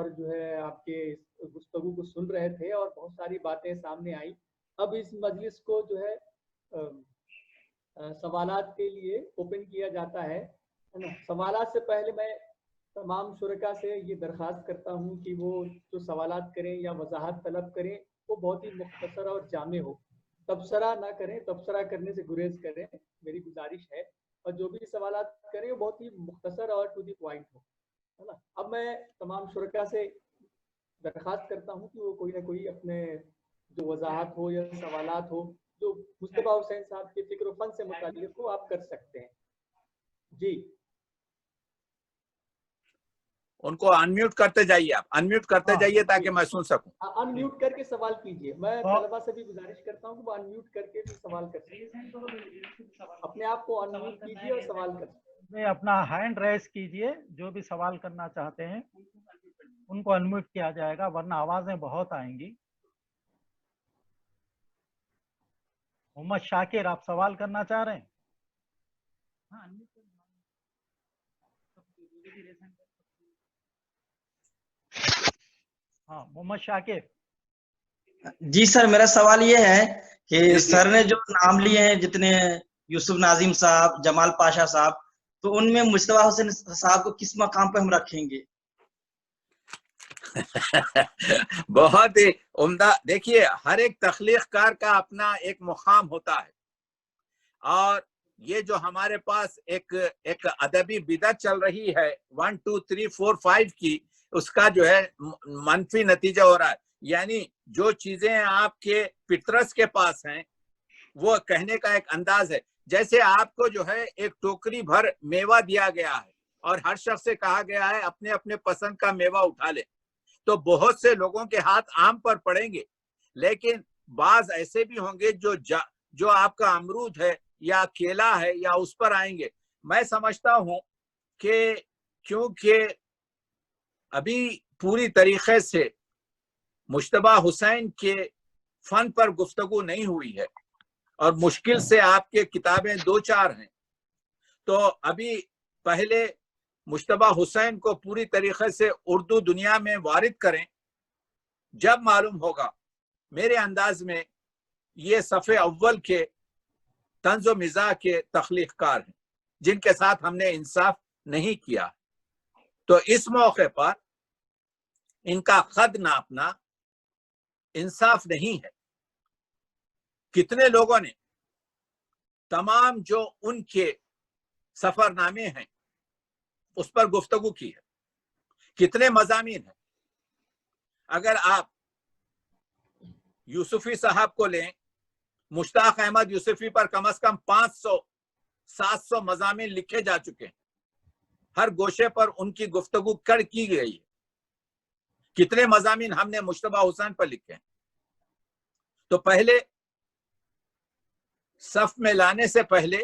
پر جو ہے آپ کے گفتگو کو سن رہے تھے اور بہت ساری باتیں سامنے آئی. اب اس مجلس کو جو ہے سوالات کے لیے اوپن کیا جاتا ہے نا. سوالات سے پہلے میں تمام شرکا سے یہ درخواست کرتا ہوں کہ وہ جو سوالات کریں یا وضاحت طلب کریں وہ بہت ہی مختصر اور جامع ہو. تبصرہ نہ کریں، تبصرہ کرنے سے گریز کریں، میری گزارش ہے. اور جو بھی سوالات کریں وہ بہت ہی مختصر اور ٹو دی پوائنٹ ہو، ہے نا. اب میں تمام شرکا سے درخواست کرتا ہوں کہ وہ کوئی نہ کوئی اپنے جو وضاحت ہو یا سوالات ہو جو مصطفیٰ حسین صاحب کے فکر و فن سے متعلق ہو آپ کر سکتے ہیں. جی ان کو انمیوٹ کرتے جائیے، آپ انمیوٹ کرتے جائیے تاکہ میں سن سکوں. انمیوٹ کر کے سوال کیجئے. میں طلبہ سے بھی گزارش کرتا ہوں کہ وہ انمیوٹ کر کے بھی سوال کر سکیں. اپنے آپ کو انمیوٹ کیجئے اور سوال کر سکیں. اپنا ہینڈ ریز کیجئے، جو بھی سوال کرنا چاہتے ہیں ان کو انمیوٹ کیا جائے گا ورنہ آوازیں بہت آئیں گی. محمد شاکر آپ سوال کرنا چاہ رہے ہیں؟ ہاں محمد شاکر. جی سر، میرا سوال یہ ہے کہ سر نے جو نام لیے ہیں جتنے، یوسف ناظم صاحب، جمال پاشا صاحب، تو ان میں مصطفیٰ حسین صاحب کو کس مقام پہ ہم رکھیں گے؟ بہت ہی عمدہ. دیکھیے ہر ایک تخلیق کار کا اپنا ایک مقام ہوتا ہے، اور یہ جو ہمارے پاس ایک ادبی بدعت چل رہی ہے 1 2 3 4 5 کی، اس کا جو ہے منفی نتیجہ ہو رہا ہے. یعنی جو چیزیں آپ کے پطرس کے پاس ہیں وہ کہنے کا ایک انداز ہے. جیسے آپ کو جو ہے ایک ٹوکری بھر میوہ دیا گیا ہے اور ہر شخص سے کہا گیا ہے اپنے اپنے پسند کا میوہ اٹھا لے، تو بہت سے لوگوں کے ہاتھ آم پر پڑیں گے، لیکن بعض ایسے بھی ہوں گے جو آپ کا امرود ہے یا کیلا ہے یا اس پر آئیں گے. میں سمجھتا ہوں کہ کیونکہ ابھی پوری طریقے سے مجتبیٰ حسین کے فن پر گفتگو نہیں ہوئی ہے اور مشکل سے آپ کے کتابیں 2-4 ہیں، تو ابھی پہلے مجتبیٰ حسین کو پوری طریقے سے اردو دنیا میں وارد کریں. جب معلوم ہوگا، میرے انداز میں یہ صفحے اول کے طنز و مزاح کے تخلیق کار ہیں جن کے ساتھ ہم نے انصاف نہیں کیا، تو اس موقع پر ان کا خد ناپنا انصاف نہیں ہے. کتنے لوگوں نے تمام جو ان کے سفر نامے ہیں اس پر گفتگو کی ہے، کتنے مضامین ہیں. اگر آپ یوسفی صاحب کو لیں، مشتاق احمد یوسفی پر کم از کم 500-700 مضامین لکھے جا چکے ہیں. ہر گوشے پر ان کی گفتگو کی گئی ہے. کتنے مضامین ہم نے مجتبیٰ حسین پر لکھے ہیں. تو پہلے صف میں لانے سے پہلے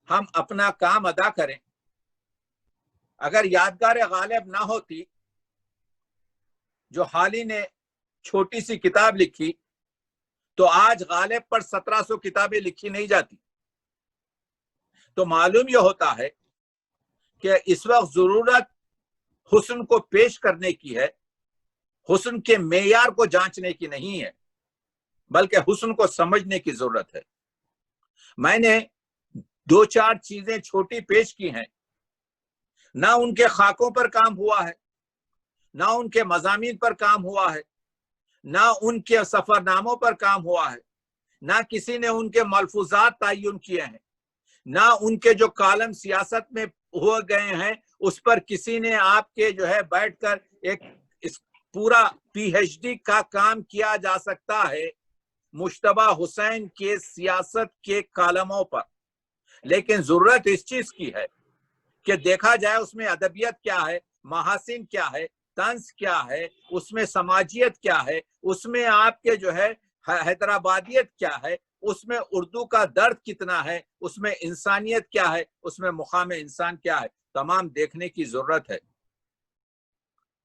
ہم اپنا کام ادا کریں. اگر یادگار غالب نہ ہوتی جو حالی نے چھوٹی سی کتاب لکھی تو آج غالب پر 1700 کتابیں لکھی نہیں جاتی. تو معلوم یہ ہوتا ہے کہ اس وقت ضرورت حسن کو پیش کرنے کی ہے، حسن کے معیار کو جانچنے کی نہیں ہے، بلکہ حسن کو سمجھنے کی ضرورت ہے. میں نے 2-4 چیزیں چھوٹی پیش کی ہیں. نہ ان کے خاکوں پر کام ہوا ہے، نہ ان کے مضامین پر کام ہوا ہے، نہ ان کے سفر ناموں پر کام ہوا ہے، نہ کسی نے ان کے ملفوظات تعین کیے ہیں، نہ ان کے جو کالم سیاست میں ہو گئے ہیں اس پر کسی نے آپ کے جو ہے بیٹھ کر ایک پورا PhD کا کام کیا جا سکتا ہے مجتبیٰ حسین کے سیاست کے کالموں پر. لیکن ضرورت اس چیز کی ہے کہ دیکھا جائے اس میں ادبیت کیا ہے، محاسن کیا ہے، طنز کیا ہے، اس میں سماجیت کیا ہے، اس میں آپ کے جو ہے حیدرآبادیت کیا ہے، اس میں اردو کا درد کتنا ہے، اس میں انسانیت کیا ہے، اس میں مقام انسان کیا ہے. تمام دیکھنے کی ضرورت ہے.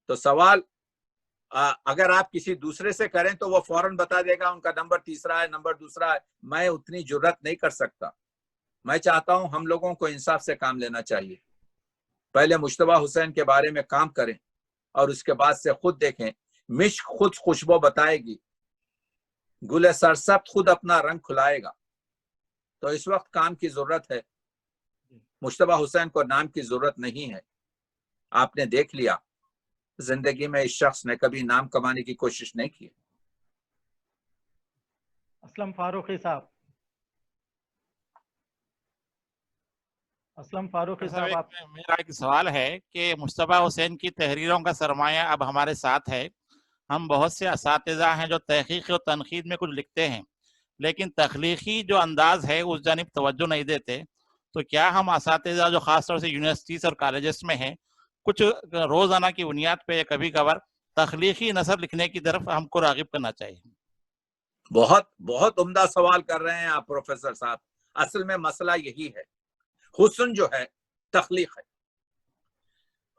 تو سوال اگر آپ کسی دوسرے سے کریں تو وہ فوراً بتا دے گا ان کا نمبر تیسرا ہے، نمبر دوسرا ہے. میں اتنی جرات نہیں کر سکتا. میں چاہتا ہوں ہم لوگوں کو انصاف سے کام لینا چاہیے. پہلے مجتبیٰ حسین کے بارے میں کام کریں، اور اس کے بعد سے خود دیکھیں مشک خود خوشبو بتائے گی، گل سرسبز خود اپنا رنگ کھلائے گا. تو اس وقت کام کی ضرورت ہے، مجتبیٰ حسین کو نام کی ضرورت نہیں ہے. آپ نے دیکھ لیا زندگی میں اس شخص نے کبھی نام کمانے کی کوشش نہیں کی. اسلم فاروقی صاحب، اسلم فاروقی صاحب آپ. میرا ایک سوال ہے کہ مجتبیٰ حسین کی تحریروں کا سرمایہ اب ہمارے ساتھ ہے. ہم بہت سے اساتذہ ہیں جو تحقیق و تنقید میں کچھ لکھتے ہیں، لیکن تخلیقی جو انداز ہے اس جانب توجہ نہیں دیتے. تو کیا ہم اساتذہ جو خاص طور سے یونیورسٹیز اور کالجز میں ہیں، کچھ روزانہ کی بنیاد پہ کبھی کبھار تخلیقی نثر لکھنے کی طرف ہم کو راغب کرنا چاہیے؟ بہت بہت عمدہ سوال کر رہے ہیں آپ پروفیسر صاحب. اصل میں مسئلہ یہی ہے، حسن جو ہے تخلیق ہے.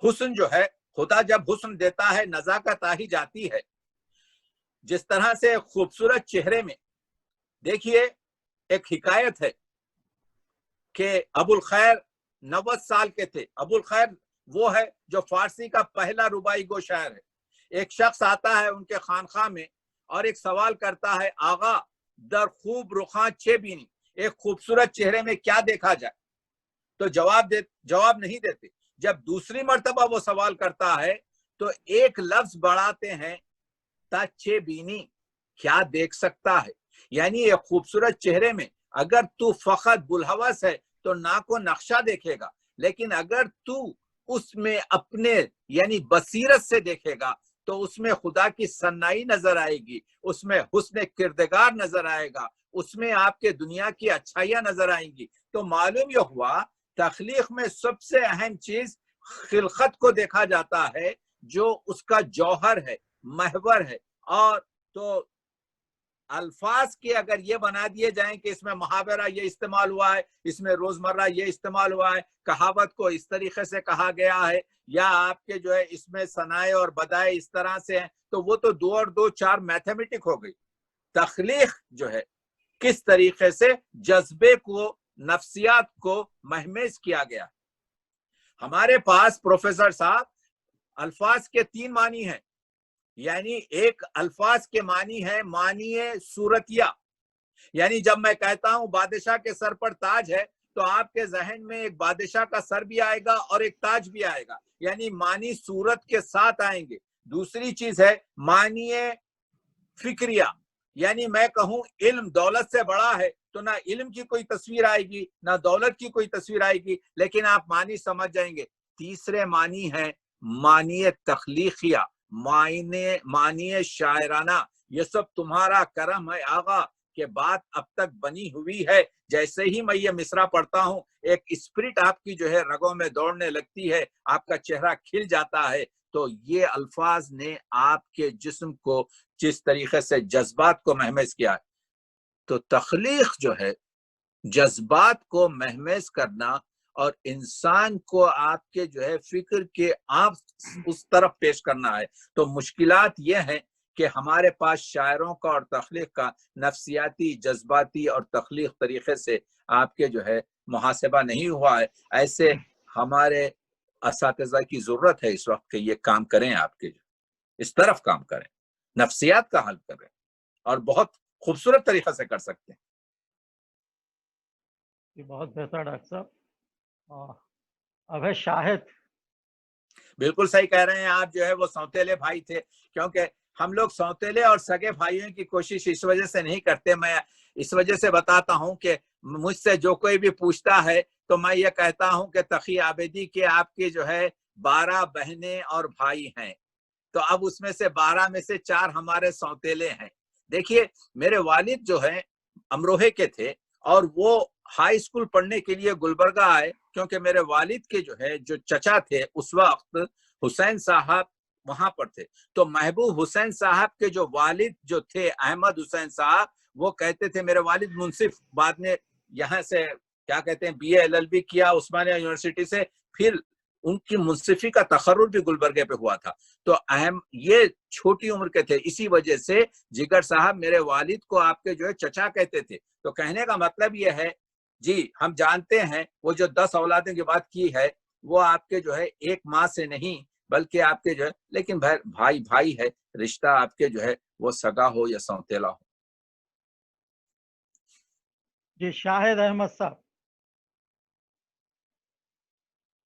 حسن جو ہے خدا جب حسن دیتا ہے نزاکت آ ہی جاتی ہے. جس طرح سے خوبصورت چہرے میں دیکھیے ایک حکایت ہے کہ ابو الخیر 90 سال کے تھے. ابو الخیر وہ ہے جو فارسی کا پہلا رباعی گو شاعر ہے. ایک شخص آتا ہے ان کے خانقاہ میں اور ایک سوال کرتا ہے، آغا در خوب رخاں چے بینی، ایک خوبصورت چہرے میں کیا دیکھا جائے؟ تو جواب نہیں دیتے. جب دوسری مرتبہ وہ سوال کرتا ہے تو ایک لفظ بڑھاتے ہیں، تا چے بینی، کیا دیکھ سکتا ہے؟ یعنی ایک خوبصورت چہرے میں اگر تو فقط بلحوث ہے تو ناک و نقشہ دیکھے گا، لیکن اگر تو اس میں اپنے یعنی بصیرت سے دیکھے گا تو اس میں خدا کی صنائی نظر آئے گی، اس میں حسن کردگار نظر آئے گا، اس میں آپ کے دنیا کی اچھائیاں نظر آئیں گی. تو معلوم یہ ہوا تخلیق میں سب سے اہم چیز خلقت کو دیکھا جاتا ہے، جو اس کا جوہر ہے، محور ہے. اور تو الفاظ کے اگر یہ بنا دیے جائیں کہ اس میں محاورہ یہ استعمال ہوا ہے، اس میں روزمرہ یہ استعمال ہوا ہے، کہاوت کو اس طریقے سے کہا گیا ہے، یا آپ کے جو ہے اس میں ثنائے اور بدائے اس طرح سے ہیں، تو وہ تو 2 اور 2 4 میتھمیٹک ہو گئی. تخلیق جو ہے کس طریقے سے جذبے کو، نفسیات کو مہمیز کیا گیا. ہمارے پاس پروفیسر صاحب الفاظ کے 3 معنی ہیں. یعنی ایک الفاظ کے معنی ہے معنی صورتیہ، یعنی جب میں کہتا ہوں بادشاہ کے سر پر تاج ہے تو آپ کے ذہن میں ایک بادشاہ کا سر بھی آئے گا اور ایک تاج بھی آئے گا، یعنی معنی صورت کے ساتھ آئیں گے. دوسری چیز ہے معنی فکریہ، یعنی میں کہوں علم دولت سے بڑا ہے تو نہ علم کی کوئی تصویر آئے گی نہ دولت کی کوئی تصویر آئے گی، لیکن آپ معنی سمجھ جائیں گے. تیسرے معنی ہے معنی تخلیقیہ، معنی شاعرانہ. یہ سب تمہارا کرم ہے آغا کہ بات اب تک بنی ہوئی ہے. جیسے ہی میں یہ مصرع پڑھتا ہوں ایک اسپرٹ آپ کی جو ہے رگوں میں دوڑنے لگتی ہے، آپ کا چہرہ کھل جاتا ہے. تو یہ الفاظ نے آپ کے جسم کو جس طریقے سے جذبات کو مہمیز کیا ہے. تو تخلیق جو ہے جذبات کو مہمیز کرنا اور انسان کو آپ کے جو ہے فکر کے آپ اس طرف پیش کرنا ہے. تو مشکلات یہ ہیں کہ ہمارے پاس شاعروں کا اور تخلیق کا نفسیاتی، جذباتی اور تخلیق طریقے سے آپ کے جو ہے محاسبہ نہیں ہوا ہے. ایسے ہمارے اساتذہ کی ضرورت ہے اس وقت کہ یہ کام کریں، آپ کے اس طرف کام کریں، نفسیات کا حل کریں، اور بہت خوبصورت طریقے سے کر سکتے ہیں. بہت بہتر ڈاکٹر صاحب. اب ہے شاہد. بالکل صحیح کہہ رہے ہیں آپ، جو ہے وہ سوتیلے بھائی تھے، کیونکہ ہم لوگ سوتیلے اور سگے بھائیوں کی کوشش اس وجہ سے نہیں کرتے. میں اس وجہ سے بتاتا ہوں کہ مجھ سے جو کوئی بھی پوچھتا ہے تو میں یہ کہتا ہوں کہ تقی عابدی کے آپ کی جو ہے 12 بہنیں اور بھائی ہیں، تو اب اس میں سے 12 میں سے 4 ہمارے سوتیلے ہیں. دیکھیے میرے والد جو ہیں امروہے کے تھے اور وہ ہائی اسکول پڑھنے کے لیے گلبرگہ آئے، کیونکہ میرے والد کے جو ہے جو چچا تھے اس وقت حسین صاحب وہاں پر تھے. تو محبوب حسین صاحب کے جو والد جو تھے احمد حسین صاحب، وہ کہتے تھے، میرے والد منصف، بعد میں یہاں سے کیا کہتے ہیں BA LLB کیا عثمانیہ یونیورسٹی سے، پھر ان کی منصفی کا تخرج بھی گلبرگے پہ ہوا تھا. تو یہ چھوٹی عمر کے تھے، اسی وجہ سے جگر صاحب میرے والد کو آپ کے جو ہے چچا کہتے تھے. تو کہنے کا مطلب یہ ہے جی ہم جانتے ہیں وہ جو 10 اولادیں کی بات کی ہے وہ آپ کے جو ہے ایک ماں سے نہیں बल्कि आपके जो है, लेकिन भाई भाई है, रिश्ता आपके जो है वो सगा हो या सौतेला हो। जी शाहिद अहमद साहब,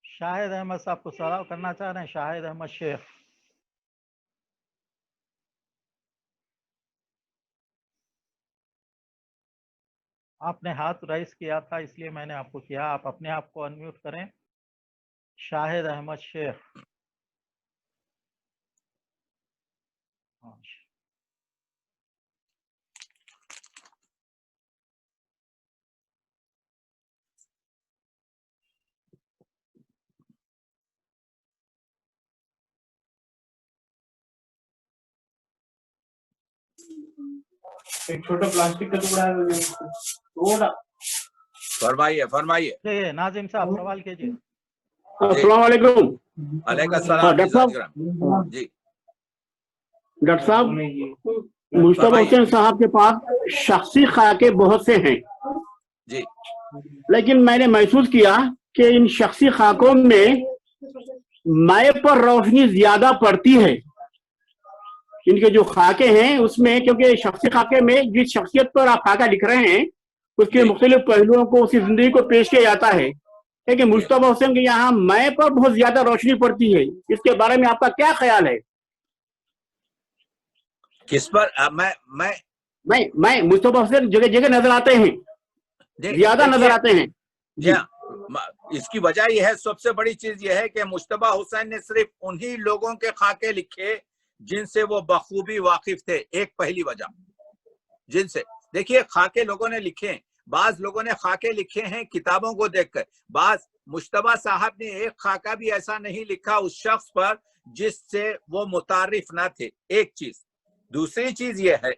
शाहिद अहमद साहब को सवाल करना चाह रहे हैं। शाहिद अहमद शेख। आपने हाथ राइज किया था इसलिए मैंने आपको किया, आप अपने आप को अनम्यूट करें। शाहिद अहमद शेख। हाँ, एक छोटा प्लास्टिक का टुकड़ा है, थोड़ा। फरमाइए फरमाइए। जी नाजिम साहब सवाल कीजिए। अस्सलाम वालेकुम। अलैकुम सलाम जी। डॉक्टर साहब, मुस्तफा हुसैन साहब के पास शख्सी खाके बहुत से हैं जी, लेकिन मैंने महसूस किया कि इन शख्सी खाकों में मैं पर रोशनी ज्यादा पड़ती है। इनके जो खाके हैं उसमें, क्योंकि शख्सी खाके में जिस शख्सियत पर आप खाका लिख रहे हैं उसके मुख्तलिफ पहलुओं को, उसकी जिंदगी को पेश किया जाता है, लेकिन मुस्तफा हुसैन के यहाँ मैं पर बहुत ज्यादा रोशनी पड़ती है। इसके बारे में आपका क्या ख्याल है? किस पर? मैं मुस्तफा हुसैन जगह जगह नजर आते हैं, ज्यादा नजर आते हैं जी। इसकी वजह यह है, सबसे बड़ी चीज यह है कि मुस्तफा हुसैन ने सिर्फ उन्हीं लोगों के खाके लिखे जिनसे वो बखूबी वाकिफ थे। एक पहली वजह, जिनसे देखिए खाके लोगों ने लिखे, बाज लोगों ने खाके लिखे हैं किताबों को देखकर, बाज मुस्तफा साहब ने एक खाका भी ऐसा नहीं लिखा उस शख्स पर जिससे वो मुतारिफ ना थे। एक चीज। दूसरी चीज ये है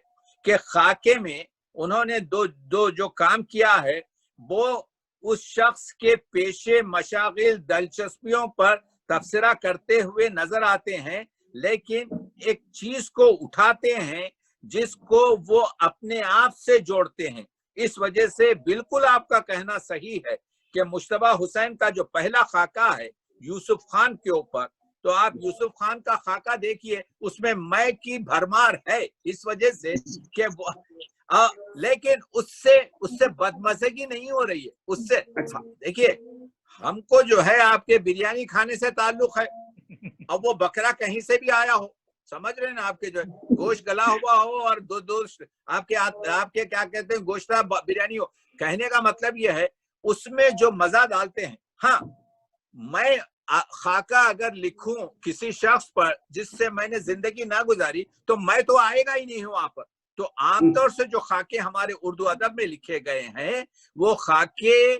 कि खाके में उन्होंने दो जो काम किया है वो उस शख्स के पेशे, मशागिल, दिलचस्पियों पर तबसरा करते हुए नजर आते हैं, लेकिन एक चीज को उठाते हैं जिसको वो अपने आप से जोड़ते हैं। इस वजह से बिल्कुल आपका कहना सही है कि मुस्तफा हुसैन का जो पहला खाका है यूसुफ खान के ऊपर, तो आप यूसुफ खान का खाका देखिए, उसमें मैं की भरमार है, इस वजह से कि वो लेकिन उससे बदमज़गी नहीं हो रही है। उससे देखिए, हमको जो है आपके बिरयानी खाने से ताल्लुक है, अब वो बकरा कहीं से भी आया हो, समझ रहे हैं ना, आपके जो है गोश्त गला हुआ हो और दो आपके क्या कहते हैं गोश्त बिरयानी हो, कहने का मतलब ये है उसमें जो मजा डालते हैं। हाँ, मैं खाका अगर लिखूं किसी शख्स पर जिससे मैंने जिंदगी ना गुजारी तो मैं तो आएगा ही नहीं हूं वहां पर। तो आमतौर से जो खाके हमारे उर्दू अदब में लिखे गए हैं वो खाके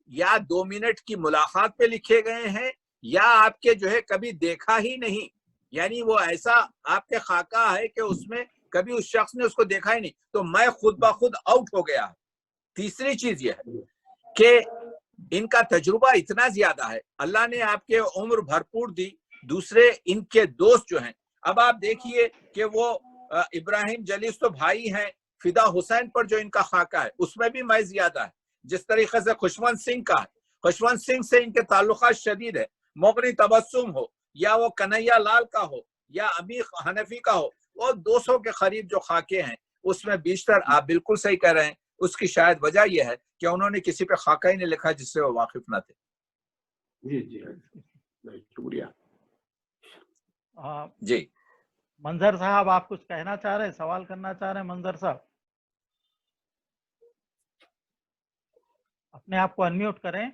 या 2 मिनट की मुलाकात पे लिखे गए हैं या आपके जो है कभी देखा ही नहीं, यानी वो ऐसा आपके खाका है कि उसमें कभी उस शख्स ने उसको देखा ही नहीं, तो मैं खुद ब खुद आउट हो गया है। तीसरी चीज ये है कि इनका तजुर्बा इतना ज्यादा है, अल्लाह ने आपके उम्र भरपूर दी। दूसरे इनके दोस्त जो हैं, अब आप देखिए कि वो इब्राहिम जलीस तो भाई हैं, फिदा हुसैन पर जो इनका खाका है उसमें भी मैं ज्यादा है। जिस तरीके से खुशवंत सिंह का है, खुशवंत सिंह से इनके ताल्लुकात शदीद है। मोगनी तबस्सुम हो या वो कन्हैया लाल का हो या अमीर हनफी का हो, वो 200 के करीब जो खाके हैं उसमें बेशतर आप बिल्कुल सही कह रहे हैं, उसकी शायद वजह यह है कि उन्होंने किसी पे खाका ही नहीं लिखा जिससे वो वाकिफ ना थे। जी जी शुक्रिया जी। मंजर साहब, आप कुछ कहना चाह रहे हैं, सवाल करना चाह रहे हैं? मंजर साहब अपने आप को अनम्यूट करें।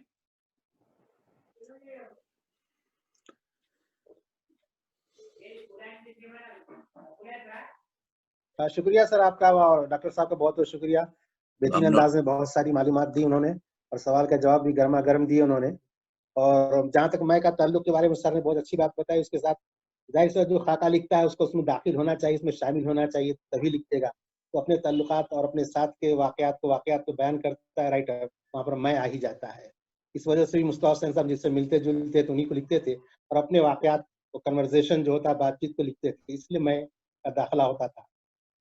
शुक्रिया सर आपका और डॉक्टर साहब का बहुत बहुत शुक्रिया। बेहतरीन अंदाज में बहुत सारी मालूमात दी उन्होंने और सवाल का जवाब भी गर्मा गर्म दिए उन्होंने। और जहाँ तक मैं का ताल्लुक के बारे में सर ने बहुत अच्छी बात बताई। उसके साथ जाहिर से जो खाका लिखता है उसको उसमें दाखिल होना चाहिए, इसमें शामिल होना चाहिए, तभी लिखेगा। तो अपने ताल्लुकात और अपने साथ के वाकयात को बयान करता है राइटर, वहाँ पर मैं आ ही जाता है। इस वजह से भी मुस्तफा हुसैन साहब जिससे मिलते जुलते तो उन्हीं को लिखते थे और अपने वाकयात को, कन्वर्सेशन जो होता है, बातचीत को लिखते थे, इसलिए मैं का दाखिला होता था।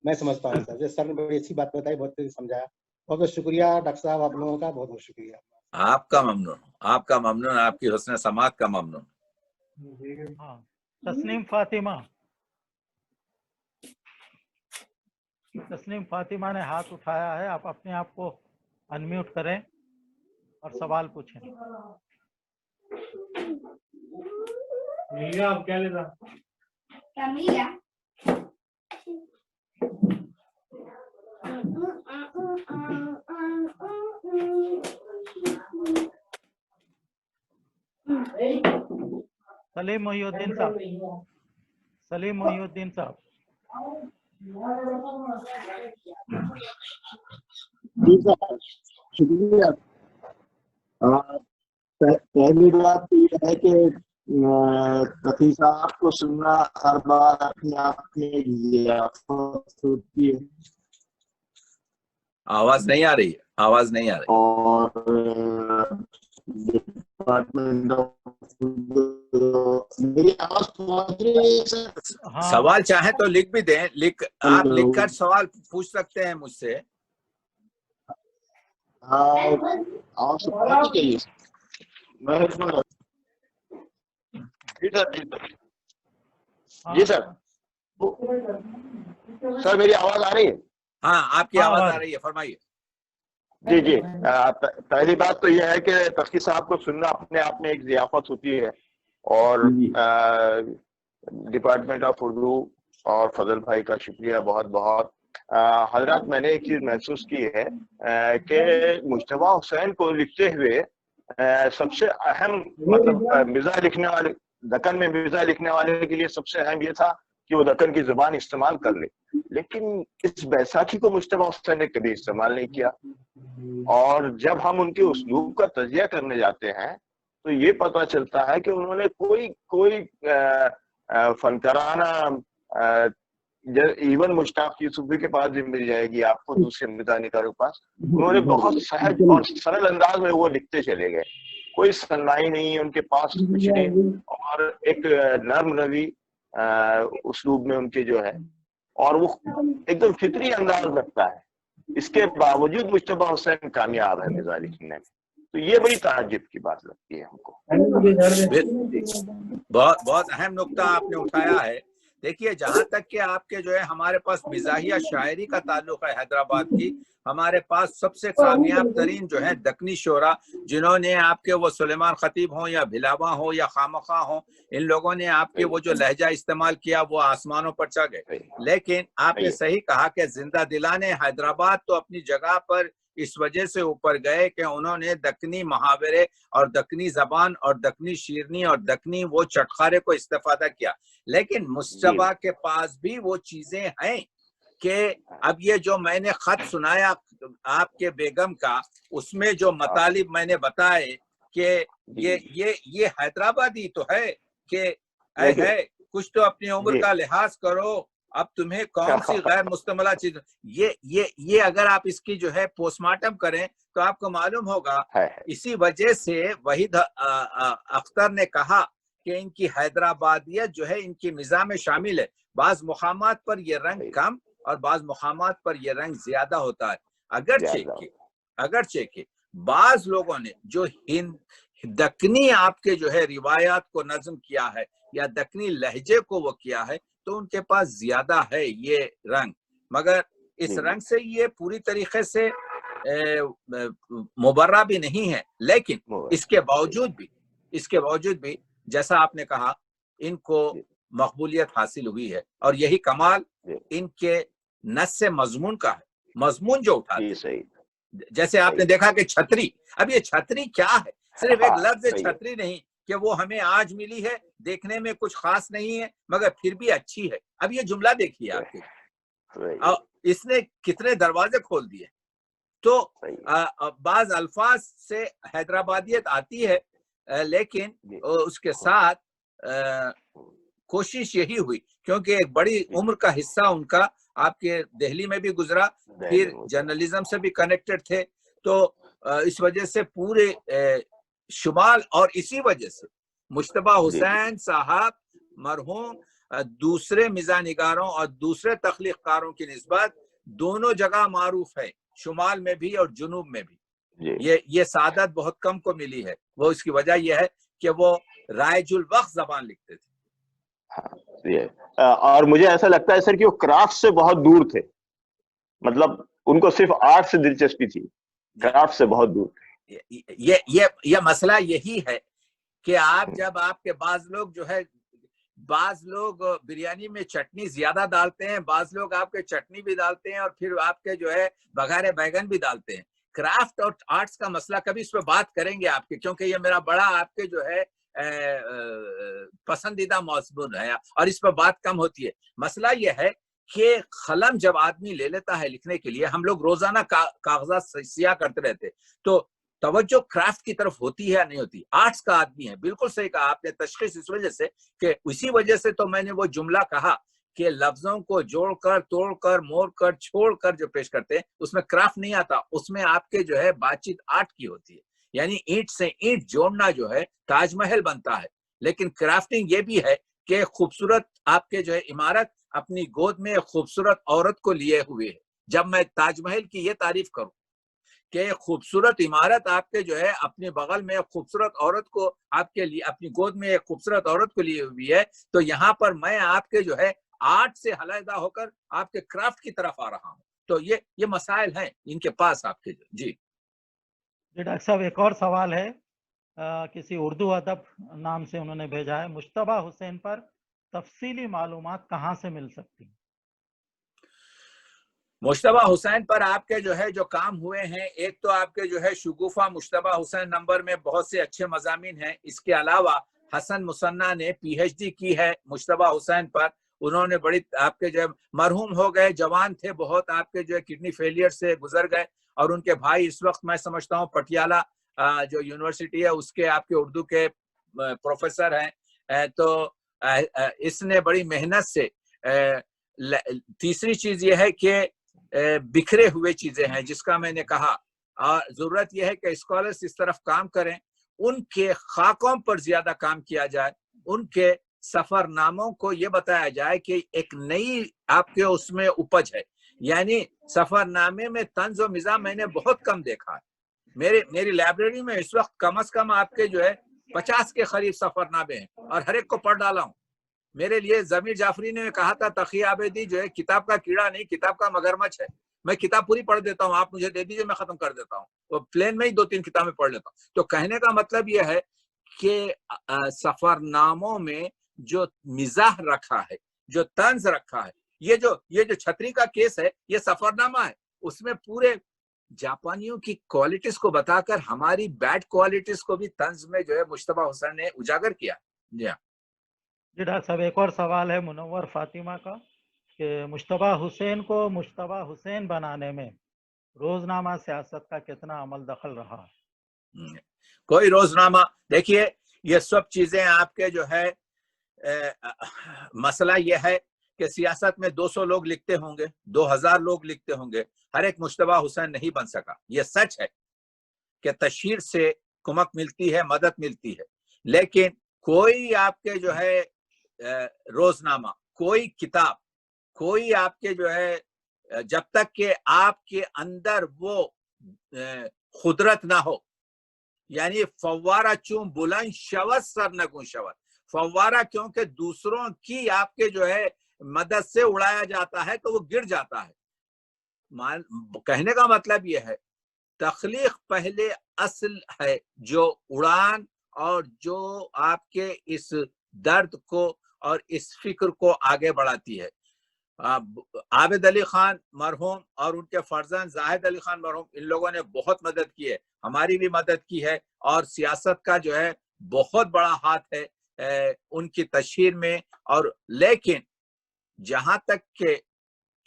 मैं समझता हूँ सर, सर ने बड़ी अच्छी बात बताई, बहुत समझाया। बहुत बहुत शुक्रिया डॉक्टर साहब, आप लोगों का बहुत बहुत शुक्रिया। आपका ममनून, आपका ममनून, आपकी हुस्न समात का ममनून। हाँ, तस्नीम फातिमा ने हाथ उठाया है, आप अपने आप को अनम्यूट करें और सवाल पूछें। आप क्या लेगा? सलीम मोहिउद्दीन साहब। जी सर, शुक्रिया। पहली बात तो यह है कि तकी साहब को सुनना हर बार अपने आप में होती है। आवाज नहीं आ रही है, आवाज नहीं आ रही। और डिपार्टमेंट मेरी आवाज पहुंच रही है सर? हाँ। सवाल चाहे तो लिख भी दें, आप लिखकर सवाल पूछ सकते हैं मुझसे। हाँ, आवाज तो पहुंच गई। जी सर, सर मेरी आवाज आ रही है? हाँ, आपकी आवाज आ रही है, फरमाइए। जी जी, पहली बात तो यह है कि तस्की साहब को सुनना अपने आप में एक ज़ियाफत होती है। और डिपार्टमेंट ऑफ उर्दू और फजल भाई का शुक्रिया बहुत बहुत। हजरत, मैंने एक चीज महसूस की है कि मुश्तबा हुसैन को लिखते हुए सबसे अहम, मतलब मिज़ाह लिखने वाले, दक्कन में मिज़ाह लिखने वाले के लिए सबसे अहम ये था कि वो दक्कन की जुबान इस्तेमाल कर ले। लेकिन इस बैसाखी को मुश्तबा हुसैन ने कभी इस्तेमाल नहीं किया। और जब हम उनके उस्लूब का तजिया करने जाते हैं तो ये पता चलता है कि उन्होंने कोई फनकाराना, इवन मुश्ताक यूसुफी के पास भी मिल जाएगी आपको, दूसरे मिज़ाहनिगारों के पास, उन्होंने बहुत सहज और सरल अंदाज में वो लिखते चले गए। कोई सन्नाई नहीं उनके पास, कुछ नहीं, और एक नर्म रवि उस्लूब में उनके जो है, और वो एकदम फितरी अंदाज लगता है। इसके बावजूद मुश्तबा हुसैन कामयाब है मिज़ाह लिखने में, तो ये बड़ी ताज्जुब की बात लगती है हमको। बहुत अहम नुक्ता आपने उठाया है। देखिए, जहां तक कि आपके जो है हमारे पास मिजाहिया शायरी का ताल्लुक है हैदराबाद की, हमारे पास सबसे कामयाब तरीन जो है दक्कनी शोरा, जिन्होंने आपके वो सुलेमान खतीब हो या भिलावा हो या खामखा हो, इन लोगों ने आपके वो जो लहजा इस्तेमाल किया वो आसमानों पर चढ़ गए। लेकिन आपने सही कहा कि जिंदा दिलाने हैदराबाद तो अपनी जगह पर इस वजह से ऊपर गए कि उन्होंने दक्कनी मुहावरे और दक्कनी जबान और दक्कनी शीरनी और दक्कनी वो चटखारे को इस्तेफादा किया। लेकिन मुस्तफा के पास भी वो चीजें हैं कि अब ये जो मैंने खत सुनाया आपके बेगम का, उसमें जो मतालिब मैंने बताए कि ये हैदराबादी तो है कि है, कुछ तो अपनी उम्र का लिहाज करो, अब तुम्हें कौन सी गैर मुस्तमला चीज, ये अगर आप इसकी जो है पोस्टमार्टम करें तो आपको मालूम होगा। इसी वजह से वहीद अख्तर ने कहा कि इनकी हैदराबादियत जो है इनकी मिज़ाह में शामिल है। बाज मुकामात पर ये रंग कम और बाज मुकामात पर ये रंग ज्यादा होता है। अगरचे के बाज लोगों ने जो दक्कनी आपके जो है रिवायात को नज्म किया है या दक्कनी लहजे को वो किया है, तो उनके पास ज्यादा है ये रंग, मगर इस रंग से ये पूरी तरीके से मुबर्रा भी नहीं है। लेकिन इसके बावजूद भी जैसा आपने कहा, इनको मकबूलियत हासिल हुई है, और यही कमाल इनके नस से मजमून का है। मजमून जो उठाते, जैसे आपने देखा कि छतरी, अब ये छतरी क्या है, सिर्फ एक लफ्ज छतरी नहीं कि वो हमें आज मिली है, देखने में कुछ खास नहीं है मगर फिर भी अच्छी है। अब ये जुमला देखिए आपके, और इसने कितने दरवाजे खोल दिए। तो बाज अल्फाज से हैदराबादियत आती है, लेकिन उसके साथ कोशिश यही हुई, क्योंकि एक बड़ी उम्र का हिस्सा उनका आपके दिल्ली में भी गुजरा, फिर जर्नलिज्म से भी कनेक्टेड थे, तो इस वजह से पूरे शुमाल, और इसी वजह से मुश्तबा हुसैन साहब मरहूम दूसरे मिज़ाह निगारों और दूसरे तख्लीक़कारों की निस्बत दोनों जगह मारूफ है, शुमाल में भी और जुनूब में भी। ये सादत बहुत कम को मिली है। वो इसकी वजह यह है कि वो रायजुल वक्त जबान लिखते थे। اور مجھے ایسا لگتا ہے سر کہ وہ کرافٹ سے بہت دور تھے، مطلب ان کو صرف آرٹ سے دلچسپی تھی، کرافٹ سے بہت دور تھے۔ یہ مسئلہ یہی ہے کہ آپ جب آپ کے بعض لوگ جو ہے، بعض لوگ بریانی میں چٹنی زیادہ ڈالتے ہیں، بعض لوگ آپ کے چٹنی بھی ڈالتے ہیں اور پھر آپ کے جو ہے بغیر بیگن بھی ڈالتے ہیں۔ کرافٹ اور آرٹس کا مسئلہ کبھی اس پہ بات کریں گے آپ کے، کیونکہ یہ میرا بڑا آپ کے جو ہے پسندیدہ موضوع ہے اور اس پہ بات کم ہوتی ہے۔ مسئلہ یہ ہے کہ قلم جب آدمی لے لیتا ہے لکھنے کے لیے، ہم لوگ روزانہ کاغذات سیاہ کرتے رہتے، تو توجہ کرافٹ کی طرف ہوتی ہے یا نہیں ہوتی؟ آرٹس کا آدمی ہے، بالکل صحیح کہا آپ نے، تشخیص اس وجہ سے کہ اسی وجہ سے تو میں نے وہ جملہ کہا کہ لفظوں کو جوڑ کر، توڑ کر، موڑ کر، چھوڑ کر جو پیش کرتے ہیں اس میں کرافٹ نہیں آتا، اس میں آپ کے جو ہے بات چیت آرٹ کی ہوتی ہے، یعنی اینٹ سے اینٹ جوڑنا جو ہے تاج محل بنتا ہے۔ لیکن کرافٹنگ یہ بھی ہے کہ خوبصورت آپ کے جو ہے عمارت اپنی گود میں خوبصورت عورت کو لیے ہوئے ہے۔ جب میں تاج محل کی یہ تعریف کروں کہ خوبصورت عمارت آپ کے جو ہے اپنے بغل میں خوبصورت عورت کو آپ کے لیے، اپنی گود میں ایک خوبصورت عورت کو لیے ہوئی ہے، تو یہاں پر میں آپ کے جو ہے آرٹ سے علیحدہ ہو کر آپ کے کرافٹ کی طرف آ رہا ہوں۔ تو یہ مسائل ہیں ان کے پاس آپ کے۔ جی ڈاکٹر صاحب ایک اور سوال ہے، کسی اردو ادب نام سے انہوں نے بھیجا ہے، مجتبیٰ حسین پر تفصیلی معلومات کہاں سے مل سکتی ہیں؟ مجتبیٰ حسین پر آپ کے جو ہے جو کام ہوئے ہیں، ایک تو آپ کے جو ہے شگوفہ مجتبیٰ حسین نمبر میں بہت سے اچھے مضامین ہیں۔ اس کے علاوہ حسن مصنع نے PhD کی ہے مجتبیٰ حسین پر، انہوں نے بڑی آپ کے جو ہے مرحوم ہو گئے، جوان تھے بہت، آپ کے جو ہے کڈنی فیلئر سے گزر گئے، اور ان کے بھائی اس وقت میں سمجھتا ہوں پٹیالہ جو یونیورسٹی ہے اس کے آپ کے اردو کے پروفیسر ہیں۔ تو اس نے بڑی محنت سے، تیسری چیز یہ ہے کہ بکھرے ہوئے چیزیں ہیں جس کا میں نے کہا، اور ضرورت یہ ہے کہ اسکالرز اس طرف کام کریں، ان کے خاکوں پر زیادہ کام کیا جائے، ان کے سفر ناموں کو یہ بتایا جائے کہ ایک نئی آپ کے اس میں اپج ہے۔ یعنی سفر نامے میں طنز و مزاح میں نے بہت کم دیکھا ہے۔ میری لائبریری میں اس وقت کم از کم آپ کے جو ہے 50 کے قریب سفر نامے ہیں اور ہر ایک کو پڑھ ڈالا ہوں۔ میرے لیے ضمیر جعفری نے کہا تھا تقی عابدی جو ہے کتاب کا کیڑا نہیں، کتاب کا مگرمچھ ہے، میں کتاب پوری پڑھ دیتا ہوں، آپ مجھے دے دیجئے میں ختم کر دیتا ہوں، وہ پلین میں ہی 2-3 کتابیں پڑھ لیتا ہوں۔ تو کہنے کا مطلب یہ ہے کہ سفر ناموں میں جو مزاح رکھا ہے، جو طنز رکھا ہے، یہ جو چھتری کا کیس ہے یہ سفر نامہ ہے، اس میں پورے جاپانیوں کی کوالٹیز کو بتا کر ہماری بیڈ کوالٹیز کو بھی طنز میں جو ہے مجتبیٰ حسین نے اجاگر کیا۔ جی ہاں جی ڈاکٹر صاحب ایک اور سوال ہے منور فاطمہ کا، کہ مجتبیٰ حسین کو مجتبیٰ حسین بنانے میں روزنامہ سیاست کا کتنا عمل دخل رہا؟ کوئی روزنامہ، دیکھیے یہ سب چیزیں آپ کے جو ہے مسئلہ یہ ہے کہ سیاست میں 200 لوگ لکھتے ہوں گے، 2000 لوگ لکھتے ہوں گے، ہر ایک مجتبیٰ حسین نہیں بن سکا۔ یہ سچ ہے کہ تشہیر سے کمک ملتی ہے، مدد ملتی ہے، لیکن کوئی آپ کے جو ہے روزنامہ، کوئی کتاب، کوئی آپ کے جو ہے جب تک کہ آپ کے اندر وہ قدرت نہ ہو، یعنی فوارہ چون بلند شود سر نگون شود، فوارہ کیونکہ دوسروں کی آپ کے جو ہے مدد سے اڑایا جاتا ہے تو وہ گر جاتا ہے۔ کہنے کا مطلب یہ ہے تخلیق پہلے اصل ہے جو اڑان اور جو آپ کے اس درد کو اور اس فکر کو آگے بڑھاتی ہے۔ عابد علی خان مرحوم اور ان کے فرزند زاہد علی خان مرحوم، ان لوگوں نے بہت مدد کی ہے، ہماری بھی مدد کی ہے، اور سیاست کا جو ہے بہت بڑا ہاتھ ہے ان کی تشہیر میں۔ اور لیکن جہاں تک کہ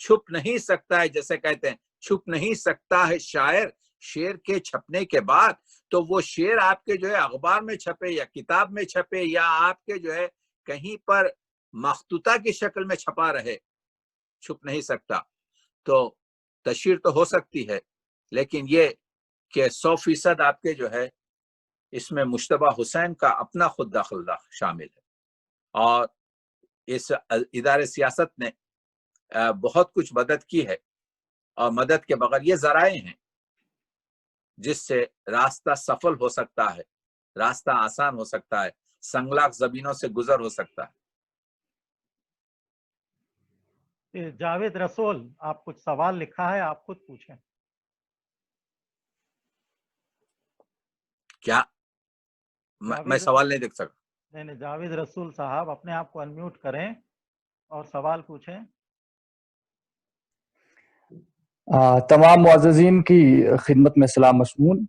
چھپ نہیں سکتا ہے، جیسے کہتے ہیں چھپ نہیں سکتا ہے شاعر شعر کے چھپنے کے بعد، تو وہ شعر آپ کے جو ہے اخبار میں چھپے یا کتاب میں چھپے یا آپ کے جو ہے کہیں پر مخطوطہ کی شکل میں چھپا رہے، چھپ نہیں سکتا۔ تو تشہیر تو ہو سکتی ہے، لیکن یہ کہ 100% آپ کے جو ہے اس میں مجتبیٰ حسین کا اپنا خود دخل شامل ہے، اور اس ادارے سیاست نے بہت کچھ مدد کی ہے، اور مدد کے بغیر یہ ذرائع ہیں جس سے راستہ سفل ہو سکتا ہے، راستہ آسان ہو سکتا ہے، سنگلاخ زمینوں سے گزر ہو سکتا ہے۔ जावेद रसूल, आप कुछ सवाल लिखा है, आप खुद पूछें। क्या मैं सवाल नहीं देख सकता? नहीं, जावेद रसूल साहब अपने आप को अनम्यूट करें और सवाल पूछें। तमाम मुअज़्ज़ज़ीन की खिदमत में सलाम मशमून।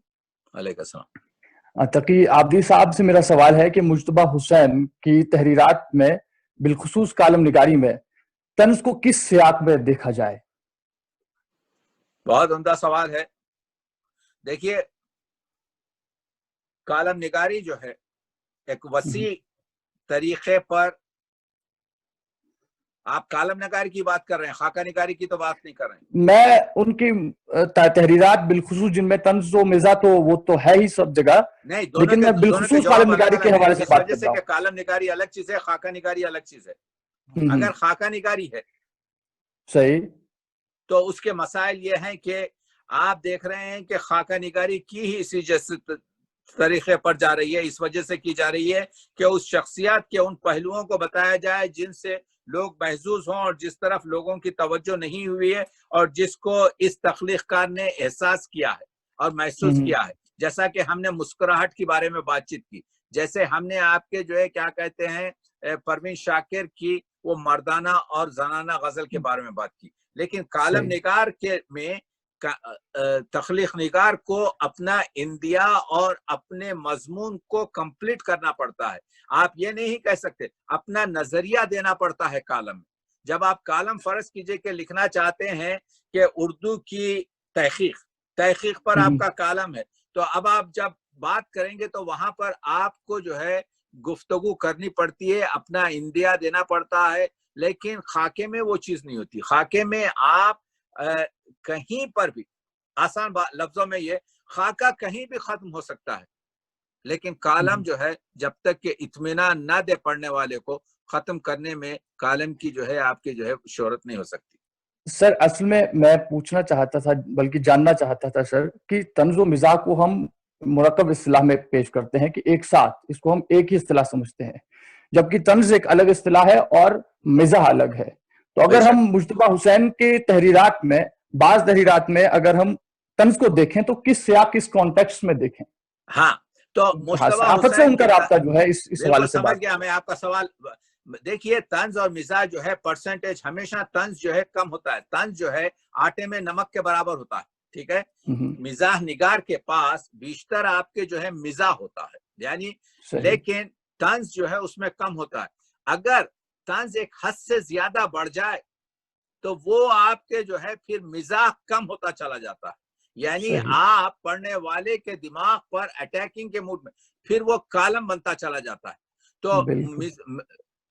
अलैकुम सलाम। तकी आबदी साहब से मेरा सवाल है कि मुज्तबा हुसैन की तहरीरात में बिलखुसूस कालम निगारी में तंज को किस सियाक में देखा जाए? बहुत उम्दा सवाल है। देखिए, कालम निगारी जो है एक वसी तरीके पर, आप कालम निगारी की बात कर रहे हैं, खाका निगारी की तो बात नहीं कर रहे हैं। मैं उनकी तहरीरात बिलखुसूस जिनमें तंज व मिज़ा तो वो तो है ही सब जगह, नहीं, लेकिन मैं बिलखुसूस कालम निगारी के हवाले से बात कर रहा हूं। कालम निगारी अलग चीज है, खाका निगारी अलग चीज है। अगर खाका निगारी है सही, तो उसके मसाइल ये हैं कि आप देख रहे हैं कि खाका निगारी की ही इसी जैसे तरीके पर जा रही है, इस वजह से की जा रही है कि उस शख्सियत के उन पहलुओं को बताया जाए जिनसे लोग महजूज हों और जिस तरफ लोगों की तवज्जो नहीं हुई है और जिसको इस तख्लीक़कार ने एहसास किया है और महसूस किया है। जैसा कि हमने मुस्कुराहट के बारे में बातचीत की, जैसे हमने आपके जो है क्या कहते हैं परवीन शाकिर की वो मर्दाना और जनाना गजल के बारे में बात की। लेकिन कालम निगार के में तख्लीक निगार को अपना इंदिया और अपने मजमून को कंप्लीट करना पड़ता है। आप ये नहीं कह सकते, अपना नजरिया देना पड़ता है कालम में। जब आप कालम फर्ज कीजिए कि लिखना चाहते हैं कि उर्दू की तहकीक पर आपका कालम है, तो अब आप जब बात करेंगे तो वहां पर आपको जो है गुफ्तगू करनी पड़ती है, अपना इंदिया देना पड़ता है। लेकिन खाके में वो चीज नहीं होती। खाके में आप कहीं पर भी, आसान लफ्जों में ये, खाका कहीं भी खत्म हो सकता है, लेकिन कालम जो है जब तक कि इत्मीनान ना दे पढ़ने वाले को, खत्म करने में कालम की जो है आपकी जो है शोहरत नहीं हो सकती। सर असल में मैं पूछना चाहता था, बल्कि जानना चाहता था सर, कि तंज व मिज़ाह को हम मुरक्कब इस्तिलाह में पेश करते हैं कि एक साथ, इसको हम एक ही इस्तिलाह समझते हैं, जबकि तंज एक अलग इस्तिलाह है और मिज़ाह अलग है। तो अगर हम मुज्तबा हुसैन के तहरीरात में, बाज़ तहरीरात में अगर हम तंज को देखें तो किस सियाक, किस कॉन्टेक्स्ट में देखें? हाँ, तो मुज्तबा हुसैन से उनका राब्ता जो है इस हवाले से समझ गया मैं आपका सवाल। देखिए, तंज और मिजाज जो है परसेंटेज, हमेशा तंज जो है कम होता है। तंज जो है आटे में नमक के बराबर होता है, ठीक है। मिजाह निगार के पास बेशतर आपके जो है मिजाह होता है, यानी, लेकिन तंज जो है उसमें कम होता है। अगर तंज एक हद से ज्यादा बढ़ जाए तो वो आपके जो है फिर मिजाह कम होता चला जाता है, यानी आप पढ़ने वाले के दिमाग पर अटैकिंग के मूड में फिर वो कालम बनता चला जाता है।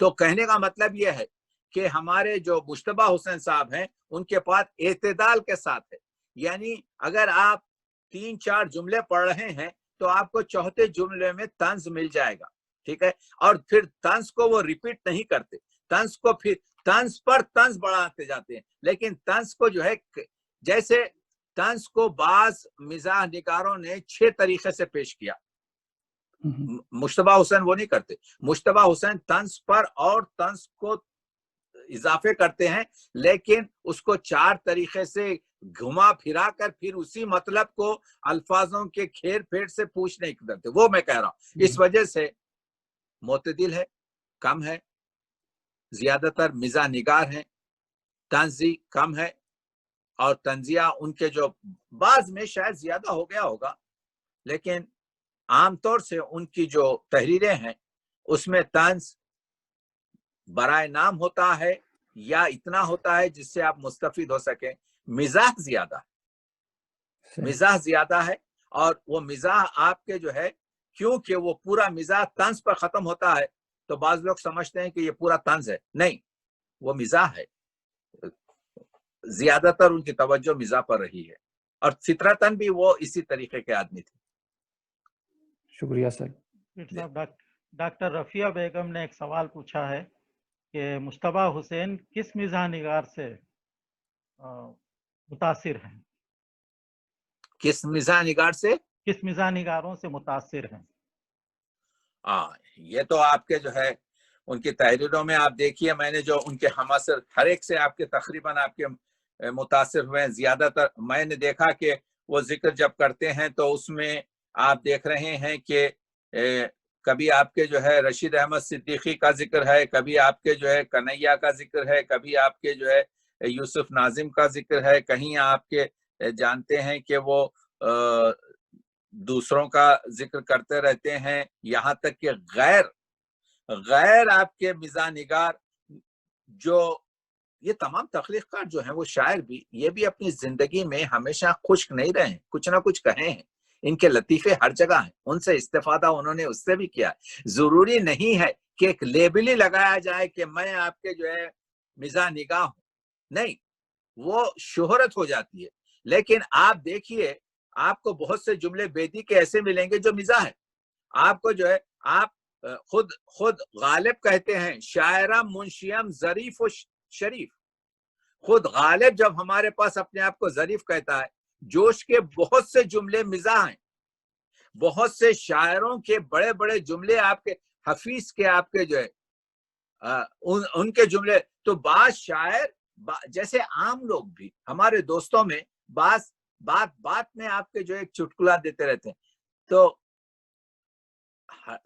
तो कहने का मतलब ये है कि हमारे जो मुश्तबा हुसैन साहब हैं उनके पास एतदाल के साथ है, यानी अगर आप 3-4 जुमले पढ़ रहे हैं तो आपको चौथे जुमले में तंज मिल जाएगा, ठीक है। और फिर तंज को वो रिपीट नहीं करते, तंज को फिर तंज पर तंज बढ़ाते जाते हैं। लेकिन तंज को जो है, जैसे तंज को बाज मिजाह निगारों ने 6 तरीके से पेश किया, मुश्तबा हुसैन वो नहीं करते। मुश्तबा हुसैन तंज पर और तंज को इजाफे करते हैं, लेकिन उसको 4 तरीके से घुमा फिरा कर फिर उसी मतलब को अल्फाजों के घेर फेर से पूछ नहीं करते। वो मैं कह रहा हूं, इस वजह से मोतदिल है, कम है, ज्यादातर मिजाह निगार हैं, तंजी कम है, और तंजिया उनके जो बाज में शायद ज्यादा हो गया होगा, लेकिन आमतौर से उनकी जो तहरीरें हैं उसमें तंज बराए नाम होता है या इतना होता है जिससे आप मुस्तफिद हो सके। मिजाह ज्यादा है, और वो मिजाह आपके जो है, क्योंकि वो पूरा मिजाह तंज पर खत्म होता है तो बाज लोग समझते हैं कि ये पूरा तंज है, नहीं, वो मिजाह है। ज्यादातर उनकी तवज्जो मिजाह पर रही है, और फितरतन भी वो इसी तरीके के आदमी थे। शुक्रिया सर। डॉक्टर रफिया बेगम ने एक सवाल पूछा है कि मुश्तबा हुसैन किस मिजाह निगार से मुतासिर हैं? किस मिजाह निगार से? किस मिजाह निगारों से मुतासिर हैं? ये तो आपके जो है ان کی تحریروں میں آپ دیکھیے میں نے جو ان کے ہماثر ہر ایک سے آپ کے تقریباً آپ کے متاثر ہوئے ہیں. زیادہ تر میں نے دیکھا کہ وہ ذکر جب کرتے ہیں تو اس میں آپ دیکھ رہے ہیں کہ کبھی آپ کے جو ہے رشید احمد صدیقی کا ذکر ہے, کبھی آپ کے جو ہے کنیا کا ذکر ہے, کبھی آپ کے جو ہے یوسف ناظم کا ذکر ہے, کہیں آپ کے جانتے ہیں کہ وہ دوسروں کا ذکر کرتے رہتے ہیں, یہاں تک کہ غیر آپ کے مزاح نگار جو یہ تمام تخلیق کار جو ہیں وہ شاعر بھی یہ بھی اپنی زندگی میں ہمیشہ خشک نہیں رہے ہیں, کچھ نہ کچھ کہیں ہیں. ان کے لطیفے ہر جگہ ہیں, ان سے استفادہ انہوں نے اس سے بھی کیا. ضروری نہیں ہے کہ ایک لیبل ہی لگایا جائے کہ میں آپ کے جو ہے مزاح نگاہ ہوں, نہیں, وہ شہرت ہو جاتی ہے. لیکن آپ دیکھیے آپ کو بہت سے جملے بیدی کے ایسے ملیں گے جو مزاح ہے. آپ کو جو ہے آپ خود غالب کہتے ہیں شاعرم منشیم ظریف و شریف. خود غالب جب ہمارے پاس اپنے آپ کو ظریف کہتا ہے, جوش کے بہت سے جملے مزاح ہیں, بہت سے شاعروں کے بڑے بڑے جملے آپ کے حفیظ کے آپ کے جو ہے ان کے جملے. تو بعض شاعر جیسے عام لوگ بھی ہمارے دوستوں میں بات میں آپ کے جو ایک چٹکلا دیتے رہتے ہیں. تو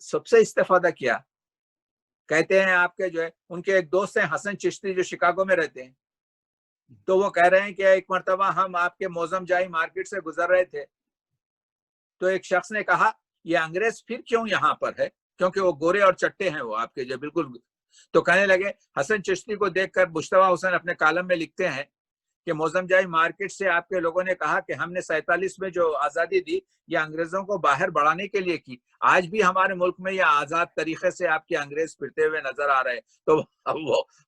سب سے استفادہ کیا کہتے ہیں آپ کے جو ہے ان کے ایک دوست ہیں حسن چشتی جو شکاگو میں رہتے ہیں, تو وہ کہہ رہے ہیں کہ ایک مرتبہ ہم آپ کے موزم جائی مارکیٹ سے گزر رہے تھے, تو ایک شخص نے کہا یہ انگریز پھر کیوں یہاں پر ہے, کیونکہ وہ گورے اور چٹے ہیں وہ آپ کے جو بالکل. تو کہنے لگے حسن چشتی کو دیکھ کر مجتبیٰ حسین اپنے کالم میں لکھتے ہیں کہ موزم جائی مارکیٹ سے آپ کے لوگوں نے کہا کہ ہم نے 47 میں جو آزادی دی یہ انگریزوں کو باہر بڑھانے کے لیے کی, آج بھی ہمارے ملک میں یہ آزاد طریقے سے آپ کے انگریز پھرتے ہوئے نظر آ رہے ہیں. تو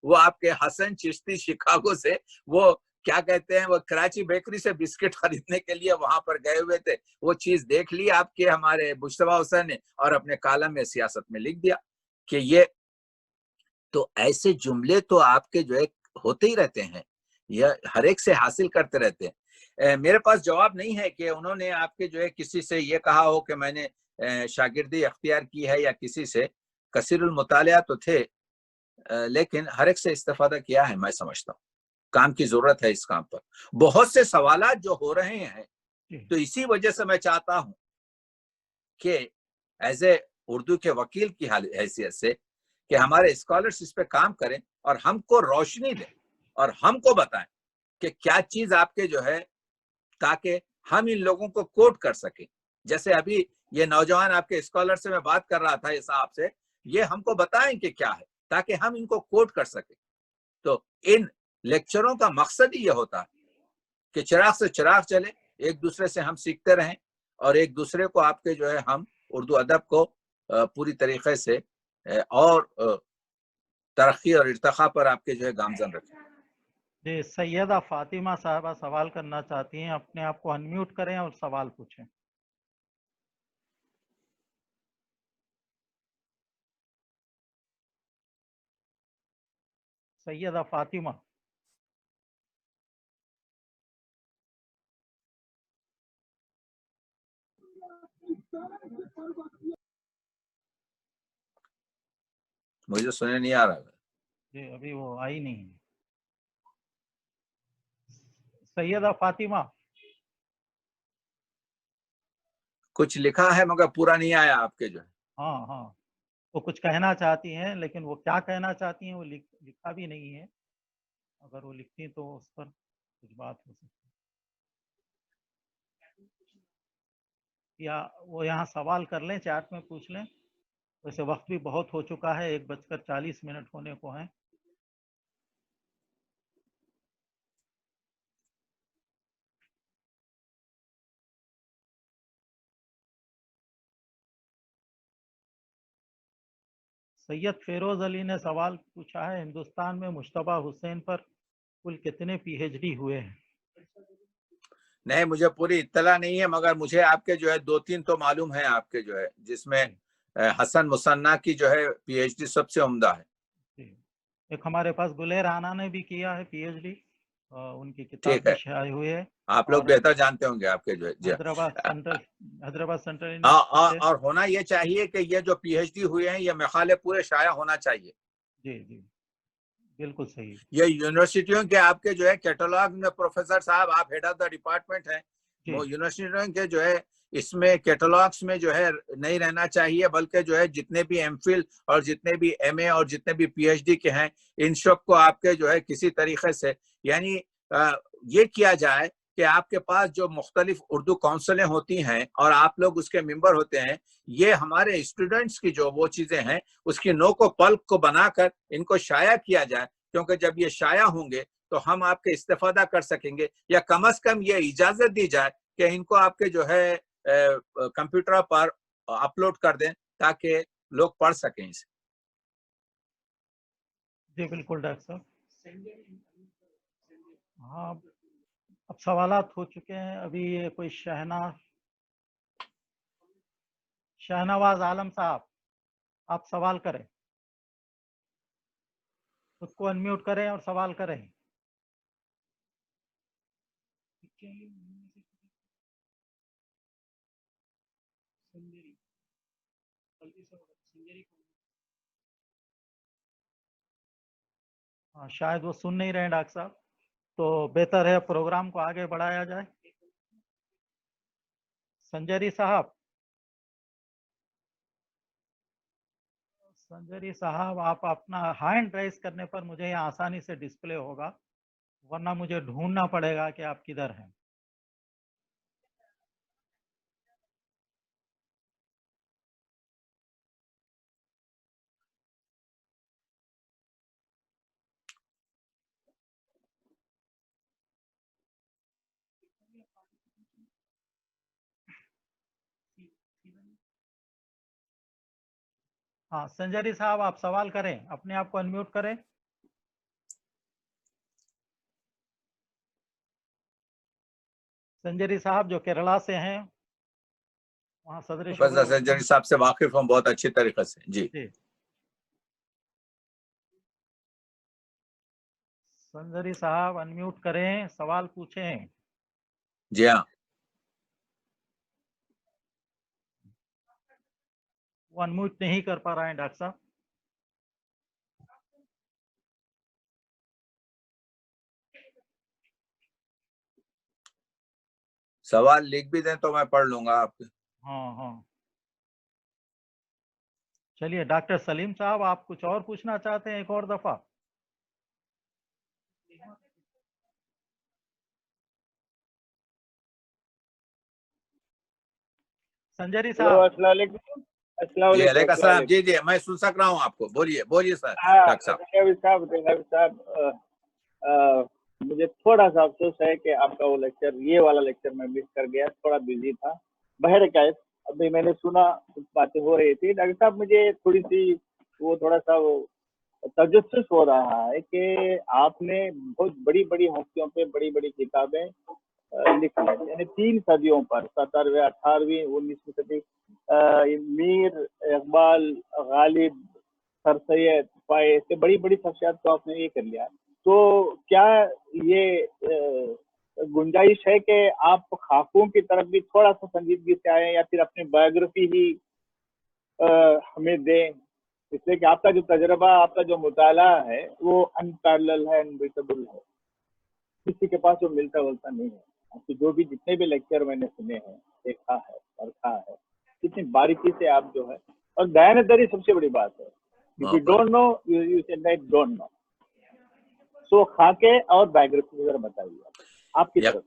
وہ آپ کے حسن چشتی شکاگو سے وہ کیا کہتے ہیں وہ کراچی بیکری سے بسکٹ خریدنے کے لیے وہاں پر گئے ہوئے تھے, وہ چیز دیکھ لی آپ کے ہمارے مجتبیٰ حسین نے اور اپنے کالم میں سیاست میں لکھ دیا کہ یہ. تو ایسے جملے تو آپ کے جو ہے ہوتے ہی رہتے ہیں, یہ ہر ایک سے حاصل کرتے رہتے ہیں. میرے پاس جواب نہیں ہے کہ انہوں نے آپ کے جو ہے کسی سے یہ کہا ہو کہ میں نے شاگردی اختیار کی ہے, یا کسی سے کثیر المطالعہ تو تھے لیکن ہر ایک سے استفادہ کیا ہے. میں سمجھتا ہوں کام کی ضرورت ہے اس کام پر. بہت سے سوالات جو ہو رہے ہیں تو اسی وجہ سے میں چاہتا ہوں کہ ایز اے اردو کے وکیل کی حیثیت سے کہ ہمارے اسکالرس اس پہ کام کریں اور ہم کو روشنی دیں اور ہم کو بتائیں کہ کیا چیز آپ کے جو ہے, تاکہ ہم ان لوگوں کو کوٹ کر سکیں. جیسے ابھی یہ نوجوان آپ کے اسکالر سے میں بات کر رہا تھا یہ صاحب سے, یہ ہم کو بتائیں کہ کیا ہے تاکہ ہم ان کو کوٹ کر سکیں. تو ان لیکچروں کا مقصد ہی یہ ہوتا ہے کہ چراغ سے چراغ چلے, ایک دوسرے سے ہم سیکھتے رہیں اور ایک دوسرے کو آپ کے جو ہے ہم اردو ادب کو پوری طریقے سے اور ترقی اور ارتقاء پر آپ کے جو ہے گامزن رکھیں. جی, سیدہ فاطمہ صاحبہ سوال کرنا چاہتی ہیں, اپنے آپ کو انمیوٹ کریں اور سوال پوچھیں. سیدہ فاطمہ. مجھے سننے نہیں آ رہا. جی ابھی وہ آئی نہیں. سیدہ فاطمہ. کچھ لکھا ہے مگر پورا نہیں آیا آپ کے جو ہے. ہاں وہ کچھ کہنا چاہتی ہیں لیکن وہ کیا کہنا چاہتی ہیں وہ لکھا بھی نہیں ہے. اگر وہ لکھتی تو اس پر کچھ بات ہو سکتی, یا وہ یہاں سوال کر لیں, چیٹ میں پوچھ لیں. ویسے وقت بھی بہت ہو چکا ہے, 1:40 ہونے کو ہیں. سید فیروز علی نے سوال پوچھا ہے, ہندوستان میں مجتبیٰ حسین پر کل کتنے PhD ہوئے ہیں؟ نہیں, مجھے پوری اطلاع نہیں ہے مگر مجھے آپ کے جو ہے 2-3 تو معلوم ہے آپ کے جو ہے, جس میں حسن مصنع کی جو ہے PhD سب سے عمدہ ہے. ایک ہمارے پاس گلے رانا نے بھی کیا ہے PhD, ان کی کتاب بھی شائع ہوئی ہے. آپ لوگ بہتر جانتے ہوں گے آپ کے جو ہے. حیدرآباد سینٹرل हैदराबाद सेंट्रल और होना ये चाहिए कि ये जो PhD हुए हैं ये मकाले पूरे शाया होना चाहिए। जी जी बिल्कुल सही। ये यूनिवर्सिटियों के आपके जो है कैटलॉग में प्रोफेसर साहब, आप हेड ऑफ द डिपार्टमेंट हैं, वो यूनिवर्सिटियों के जो है इसमें कैटलॉग्स में जो है नहीं रहना चाहिए, बल्कि जो है जितने भी एमफिल और जितने भी MA और जितने भी PhD के हैं इन सब को आपके जो है किसी तरीके से यानी ये किया जाए कि आपके पास जो मुख्तलिफ उर्दू काउंसिलें होती हैं और आप लोग उसके मेंबर होते हैं, ये हमारे स्टूडेंट्स की जो वो चीजें हैं उसकी नोक व पल्क को बनाकर इनको शाया किया जाए, क्योंकि जब ये शाया होंगे तो हम आपके इस्तेफादा कर सकेंगे, या कम से कम ये इजाजत दी जाए कि इनको आपके जो है कंप्यूटर पर अपलोड कर दें ताकि लोग पढ़ सकें इसे। जी बिल्कुल डॉक्टर साहब। हाँ अब सवालात हो चुके हैं। अभी ये कोई शहनवाज आलम साहब, आप सवाल करें, खुद को अनम्यूट करें और सवाल करें। हाँ शायद वो सुन नहीं रहे हैं डॉक्टर साहब, तो बेहतर है प्रोग्राम को आगे बढ़ाया जाए। संजरी साहब, आप अपना हैंड रेज करने पर मुझे यहाँ आसानी से डिस्प्ले होगा, वरना मुझे ढूंढना पड़ेगा कि आप किधर हैं। हाँ संजरी साहब, आप सवाल करें, अपने आप को अनम्यूट करें। संजरी साहब जो केरला से हैं, वहाँ सदर संजरी साहब से वाकिफ हूँ बहुत अच्छी तरीके से। जी संजरी साहब अनम्यूट करें, सवाल पूछें। जी हाँ, वो अनम्यूट नहीं कर पा रहे हैं डॉक्टर साहब। सवाल लिख भी दें तो मैं पढ़ लूंगा आपके। हाँ चलिए डॉक्टर सलीम साहब, आप कुछ और पूछना चाहते हैं एक और दफा? संजरी साहब। अस्सलाम वालेकुम। जी जी मैं सुन सक रहा हूँ आपको, बोलिए सर। डॉक्टर साहब मुझे थोड़ा सा अफसोस है कि आपका वो लेक्चर, ये वाला लेक्चर मैं मिस कर गया, थोड़ा बिजी था। बहरकैफ अभी मैंने सुना, कुछ बातें हो रही थी। डॉक्टर साहब मुझे थोड़ा सा तजस्सुस हो रहा है कि आपने बहुत बड़ी बड़ी हस्तियों पे बड़ी बड़ी किताबें लिखी है, यानी 3 सदियों पर, 17वीं 18वीं 19वीं सदी, मीर इकबाल, गालिब, सर सैयद, ऐसे बड़ी बड़ी शख्सियत को आपने ये कर लिया। तो क्या ये गुंजाइश है कि आप खाकों की तरफ भी थोड़ा सा संजीदगी से आए, या फिर अपनी बायोग्राफी ही हमें दें, इसलिए कि आपका जो तजर्बा, आपका जो मुताला है वो अनपैरेलल है, अनबीटेबल है, किसी के पास जो मिलता जुलता नहीं है। आपके जो भी जितने भी लेक्चर मैंने सुने हैं, देखा है, पढ़ा है, कितनी बारीकी से आप जो है, और दयानतदारी सबसे बड़ी बात है। If you don't know you say that don't know. सो खाके और बायोग्राफी वगैरह बताइए आपकी तरफ।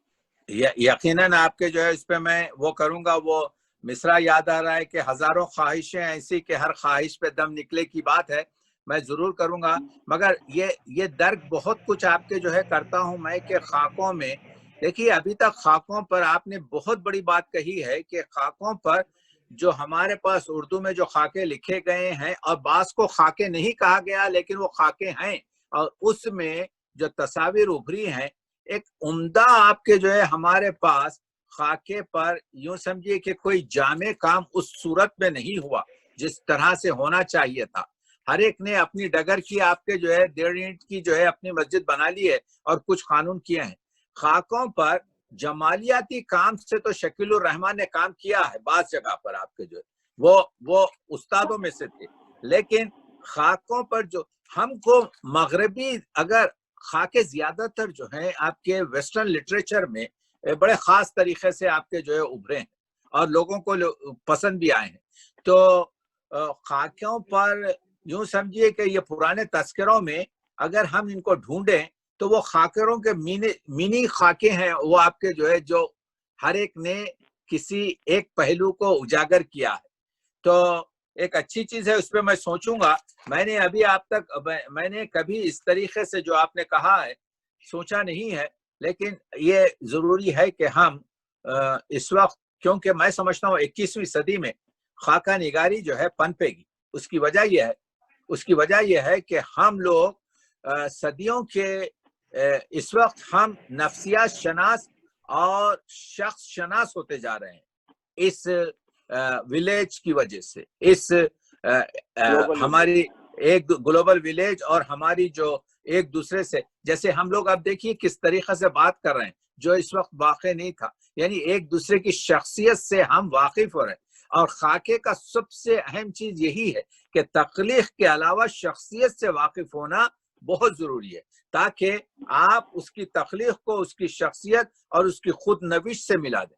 यकीनन आपके जो है इस पे मैं वो करूंगा। वो मिसरा याद आ रहा है कि हजारों ख्वाहिशें ऐसी कि हर ख्वाहिश पे दम निकले की बात है, मैं जरूर करूंगा। मगर ये दर्द बहुत कुछ आपके जो है करता हूं मैं कि खाकों में, देखिए अभी तक खाकों पर आपने बहुत बड़ी बात कही है कि खाकों पर जो हमारे पास उर्दू में जो खाके लिखे गए हैं, और बास को खाके नहीं कहा गया लेकिन वो खाके हैं, और उसमें जो तस्वीर उभरी हैं, एक उम्दा आपके जो है हमारे पास खाके पर यूं समझिए कि कोई जामे काम उस सूरत में नहीं हुआ जिस तरह से होना चाहिए था। हर एक ने अपनी डगर की आपके जो है 1.5 ईंट की जो है अपनी मस्जिद बना ली है और कुछ कानून किए हैं। खाकों पर जमालियाती काम से तो शकीलुर रहमान ने काम किया है बाज जगह पर आपके जो वो उस्तादों में से थे, लेकिन खाकों पर जो हमको मगरबी अगर खाके ज्यादातर जो है आपके वेस्टर्न लिटरेचर में बड़े खास तरीके से आपके जो है उभरे हैं और लोगों को पसंद भी आए हैं। तो खाकों पर यूं समझिए कि ये पुराने तस्करों में अगर हम इनको ढूंढें तो वो खाकरों के मिनी खाके हैं, वो आपके जो है जो हर एक ने किसी एक पहलू को उजागर किया है। तो एक अच्छी चीज है, उस पर मैं सोचूंगा। मैंने अभी आप तक मैंने कभी इस तरीके से जो आपने कहा है सोचा नहीं है, लेकिन ये जरूरी है कि हम इस वक्त, क्योंकि मैं समझता हूँ 21वीं सदी में खाका निगारी जो है पनपेगी। उसकी वजह यह है कि हम लोग सदियों के इस वक्त हम नफ्सियात शनास और शख्स शनास होते जा रहे हैं इस विलेज की वजह से, इस हमारी एक ग्लोबल विलेज और हमारी जो एक दूसरे से, जैसे हम लोग अब देखिए किस तरीके से बात कर रहे हैं जो इस वक्त वाक़ई नहीं था, यानी एक दूसरे की शख्सियत से हम वाकिफ हो रहे हैं। और खाके का सबसे अहम चीज यही है कि तख्लीक के अलावा शख्सियत से वाकिफ होना बहुत जरूरी है, ताकि आप उसकी तख्लीक को उसकी शख्सियत और उसकी खुद नविश से मिला दें।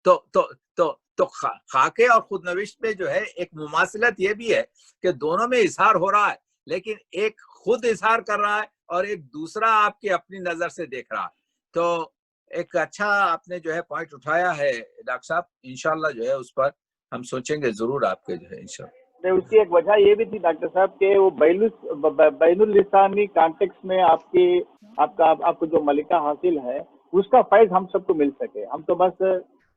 तो खाके और खुद नविश पे जो है एक मुमासिलत ये भी है कि दोनों में इजहार हो रहा है, लेकिन एक खुद इजहार कर रहा है और एक दूसरा आपकी अपनी नजर से देख रहा है। तो एक अच्छा आपने जो है पॉइंट उठाया है डॉक्टर साहब, इंशाल्लाह जो है उस पर हम सोचेंगे जरूर आपके जो है इंशाल्लाह। उसकी एक वजह ये भी थी डॉक्टर साहब के वो बैनुल लिसानी कॉन्टेक्स्ट में आपको जो मलिका हासिल है उसका फैज हम सबको मिल सके। हम तो बस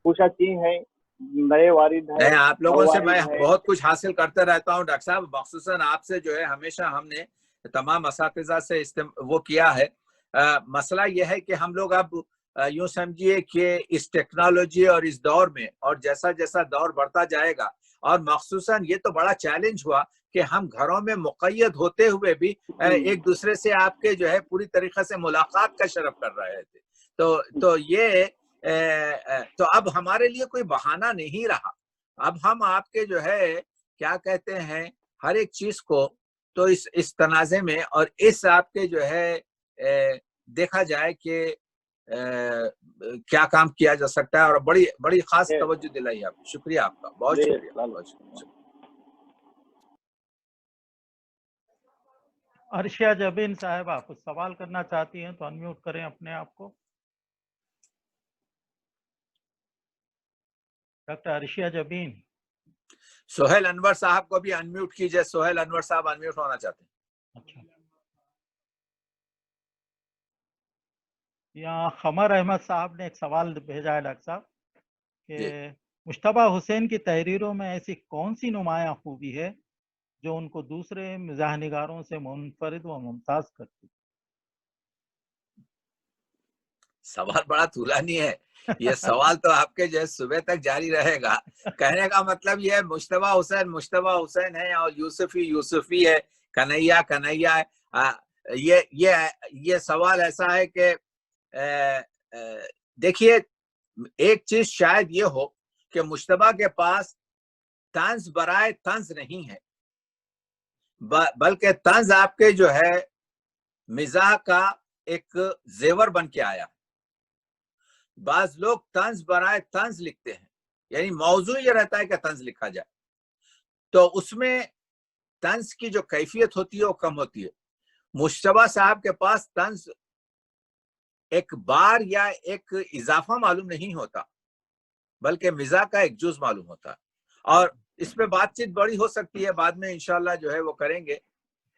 पूछाची हैं, नए वारिद हैं। आप लोगों से मैं बहुत कुछ हासिल करते रहता हूँ डॉक्टर साहब, मखसूसन आपसे जो है हमेशा हमने तमाम असातिज़ा से वो किया है। मसला यह है कि हम लोग अब यूं समझिए कि इस टेक्नोलॉजी और इस दौर में, और जैसा जैसा दौर बढ़ता जाएगा, और मखसूसन ये तो बड़ा चैलेंज हुआ कि हम घरों में मुक़य्यद होते हुए भी एक दूसरे से आपके जो है पूरी तरीके से मुलाकात का शरफ कर रहे थे। तो ये तो अब हमारे लिए कोई बहाना नहीं रहा। अब हम आपके जो है क्या कहते हैं हर एक चीज को तो इस तनाज़े में और इस आपके जो है देखा जाए कि क्या काम किया जा सकता है, और बड़ी खास तवज्जो दिलाई आप। शुक्रिया आपका, बहुत शुक्रिया। अर्शिया जबीन साहिबा कुछ सवाल करना चाहती हैं तो अनम्यूट करें अपने आप को। डॉक्टर अर्शिया जबीन। सोहेल अनवर साहब को भी अनम्यूट कीजिए। सोहेल अनवर साहब अनम्यूट होना चाहते हैं। अच्छा, यहाँ खमर अहमद साहब ने एक सवाल भेजा है डॉक्टर साहब कि मुश्तबा हुसैन की तहरीरों में ऐसी कौन सी नुमायां खूबी है जो उनको दूसरे मिज़ाह निगारों से मुनफरिद व मुमताज करती? सवाल बड़ा तूलानी है, ये सवाल तो आपके जो है सुबह तक जारी रहेगा। कहने का मतलब ये है मुश्तबा हुसैन है और यूसुफी है, कन्हैया है। ये सवाल ऐसा है कि देखिए एक चीज शायद ये हो कि मुश्तबा के पास तंज बराए तंज नहीं है, बल्कि तंज आपके जो है मिजाह का एक जेवर बन के आया। बाज लोग तंज बराए तंज लिखते हैं, यानी मौजू ये रहता है कि तंज लिखा जाए, तो उसमें तंज की जो कैफियत होती है वो कम होती है। मुश्तबा साहब के पास तंज एक बार या एक इजाफा मालूम नहीं होता, बल्कि मिजाह का एक जुज मालूम होता है। और इस पे बातचीत बड़ी हो सकती है, बाद में इंशाल्लाह जो है वो करेंगे।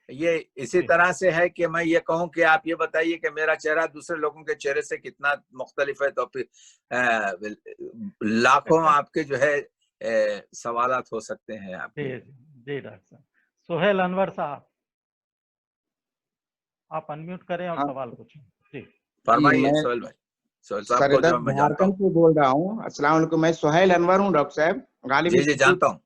ये इसी तरह से है कि मैं ये कहूं कि आप ये बताइए कि मेरा चेहरा दूसरे लोगों के चेहरे से कितना मुख्तलिफ है, तो फिर लाखों आपके जो है सवालात हो सकते हैं आपके। जी डॉक्टर साहब। सोहेल अनवर साहब आप अनम्यूट करें और सवाल पूछें। जी फरमाइए सोहेल भाई। सोहेल साहब को जो मैं जानता हूं। से बोल रहा हूँ। अस्सलाम वालेकुम, मैं सोहेल अनवर हूँ डॉक्टर साहब, गालिब जी जानता हूँ।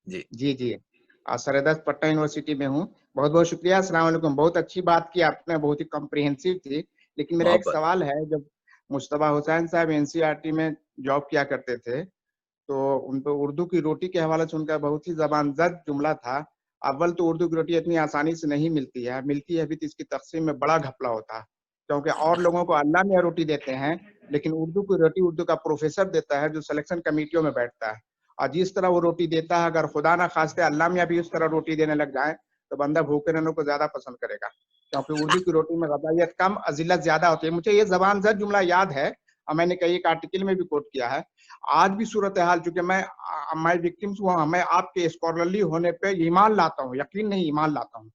जी सरदस्त पटना यूनिवर्सिटी में हूँ। बहुत बहुत शुक्रिया। अस्सलाम वालेकुम। बहुत अच्छी बात की आपने, बहुत ही कॉम्प्रिहेंसिव थी। लेकिन मेरा एक सवाल है, जब मुश्तबा हुसैन साहब एनसीईआरटी में जॉब किया करते थे, तो उन पर उर्दू की रोटी के हवाले से उनका बहुत ही ज़बानज़द जुमला था। अव्वल तो उर्दू की रोटी इतनी आसानी से नहीं मिलती है भी तो इसकी तक़सीम में बड़ा घपला होता है, क्योंकि और लोगों को अल्लाह मियां रोटी देते हैं, लेकिन उर्दू की रोटी उर्दू का प्रोफेसर देता है जो सिलेक्शन कमेटियों में बैठता है, और जिस तरह वो रोटी देता है, अगर खुदा ना खास्ते अल्लाह मियां भी उस तरह रोटी देने लग जाए तो बंदा भूखे रहने को ज्यादा पसंद करेगा, क्योंकि उर्दू की रोटी में ग़ज़ाइयत कम, अज़िलत ज्यादा होती है। मुझे ये ज़बानज़द जुमला याद है और मैंने कई एक आर्टिकल में भी कोट किया है। आज भी सूरत हाल, चूंकि मैं विक्टिम्स हुआ, मैं आपके स्कॉलरली होने पे ईमान लाता हूँ, यकीन नहीं ईमान लाता हूँ,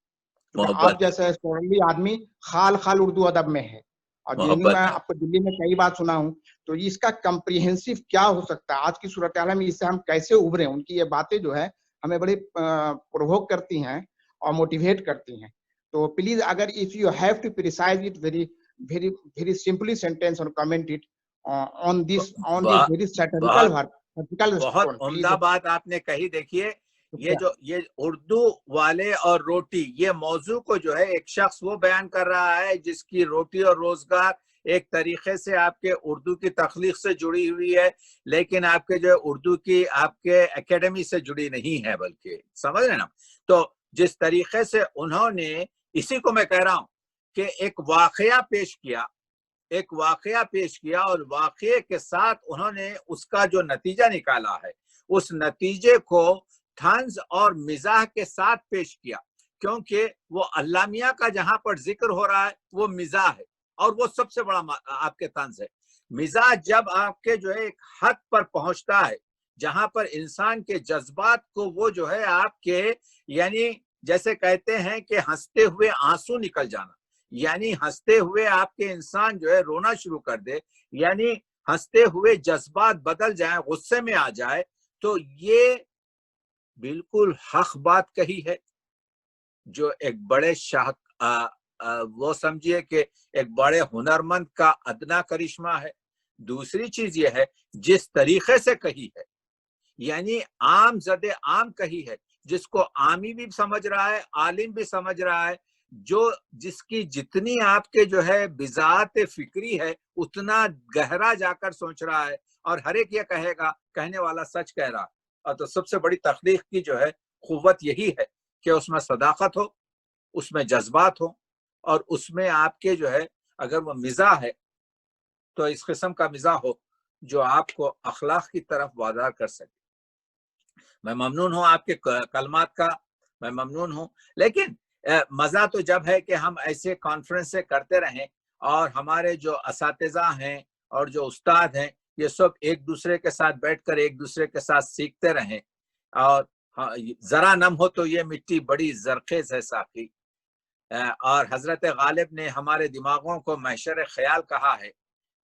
क्योंकि आप जैसा स्कॉलरली आदमी खाल खाल उर्दू अदब में है, और जेएनयू में आपको दिल्ली में कई बार सुना हूँ, तो इसका कम्प्रिहेंसिव क्या हो सकता है आज की सूरत हाल में, इससे हम कैसे उभरे? उनकी ये बातें जो है हमें बड़ी प्रोवोक करती हैं और मोटिवेट करती हैं। तो प्लीज, अगर if you have to precise it very simply sentence or comment it on this very satirical work, बहुत उम्दा बात आपने कही। देखिए, ये उर्दू वाले और रोटी, ये मौजू को जो है एक शख्स वो बयान कर रहा है जिसकी रोटी और रोजगार एक तरीके से आपके उर्दू की तख्लीक से जुड़ी हुई है, लेकिन आपके जो उर्दू की आपके एकेडमी से जुड़ी नहीं है, बल्कि समझ रहे ना। तो जिस तरीके से उन्होंने, इसी को मैं कह रहा हूं कि एक वाकया पेश किया और वाकये के साथ उन्होंने उसका जो नतीजा निकाला है, उस नतीजे को तंज और मिजाह के साथ पेश किया, क्योंकि वो अल्लाह मियां का जहां पर जिक्र हो रहा है वो मिजाह है, और वो सबसे बड़ा आपके तंज है। मिजाह जब आपके जो है एक हद पर पहुंचता है, जहां पर इंसान के जज्बात को वो जो है आपके, यानी जैसे कहते हैं कि हंसते हुए आंसू निकल जाना, यानी हंसते हुए आपके इंसान जो है रोना शुरू कर दे, यानी हंसते हुए जज्बात बदल जाए, गुस्से में आ जाए, तो ये बिल्कुल हक बात कही है, जो एक बड़े वो समझिए कि एक बड़े हुनरमंद का अदना करिश्मा है। दूसरी चीज ये है जिस तरीके से कही है, यानी आम जदे आम कही है, जिसको आमी भी समझ रहा है, आलिम भी समझ रहा है, जो जिसकी जितनी आपके जो है बिजात फिक्री है उतना गहरा जाकर सोच रहा है, और हर एक ये कहेगा कहने वाला सच कह रहा। और तो सबसे बड़ी तख्लीक की जो है खुव्वत यही है कि उसमें सदाकत हो, उसमें जज्बात हो, और उसमें आपके जो है अगर वो मिजाह है तो इस किस्म का मिजाह हो जो आपको अखलाक की तरफ वादार कर सके। मैं ममनून हूँ आपके कलमात का, मैं ममनून हूँ, लेकिन मजा तो जब है कि हम ऐसे कॉन्फ्रेंस से करते रहें और हमारे जो असातिज़ा हैं और जो उस्ताद हैं ये सब एक दूसरे के साथ बैठकर एक दूसरे के साथ सीखते रहें। और जरा नम हो तो ये मिट्टी बड़ी जरखेज है साकी, और हजरत गालिब ने हमारे दिमागों को महशर ख्याल कहा है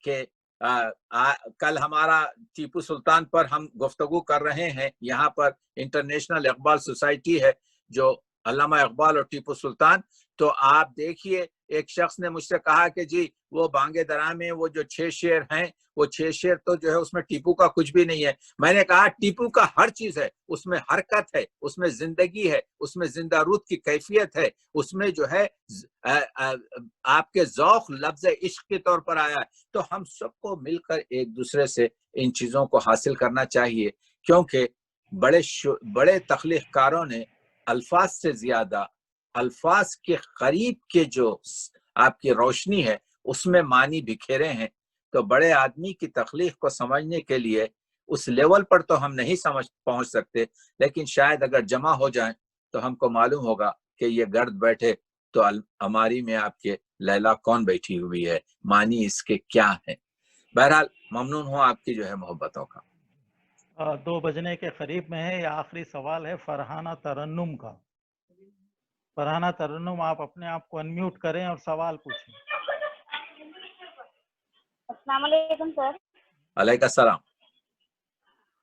कि कल हमारा टीपू सुल्तान पर हम गुफ्तगू कर रहे हैं, यहाँ पर इंटरनेशनल इकबाल सोसाइटी है जो अल्लामा इकबाल और टीपू सुल्तान। तो आप देखिए, एक शख्स ने मुझसे कहा कि जी वो बांगे दरा में वो जो 6 शेर हैं, वो 6 शेर तो जो है उसमें टीपू का कुछ भी नहीं है। मैंने कहा टीपू का हर चीज है, उसमें हरकत है, उसमें जिंदगी है, उसमें जिंदा रूह की कैफियत है, उसमें जो है आपके जौक लफ्ज इश्क के तौर पर आया है। तो हम सबको मिलकर एक दूसरे से इन चीजों को हासिल करना चाहिए, क्योंकि बड़े तख्लीक़कारों ने अल्फाज से ज्यादा अल्फाज के करीब के जो आपकी रोशनी है उसमें मानी बिखेरे हैं। तो बड़े आदमी की तख्लीक को समझने के लिए उस लेवल पर तो हम नहीं पहुंच सकते, लेकिन शायद अगर जमा हो जाए तो हमको मालूम होगा कि ये गर्द बैठे तो हमारी में आपके लैला कौन बैठी हुई है, मानी इसके क्या है। बहरहाल ममनून हूँ आपकी जो है मोहब्बतों का। 2 बजने के करीब में है। ये आखिरी सवाल है फरहाना तरन्नुम का। फरहाना तरन्नुम, आप अपने आप को अनम्यूट करें और सवाल पूछें। अस्सलाम वालेकुम सर। अलैकुम सलाम।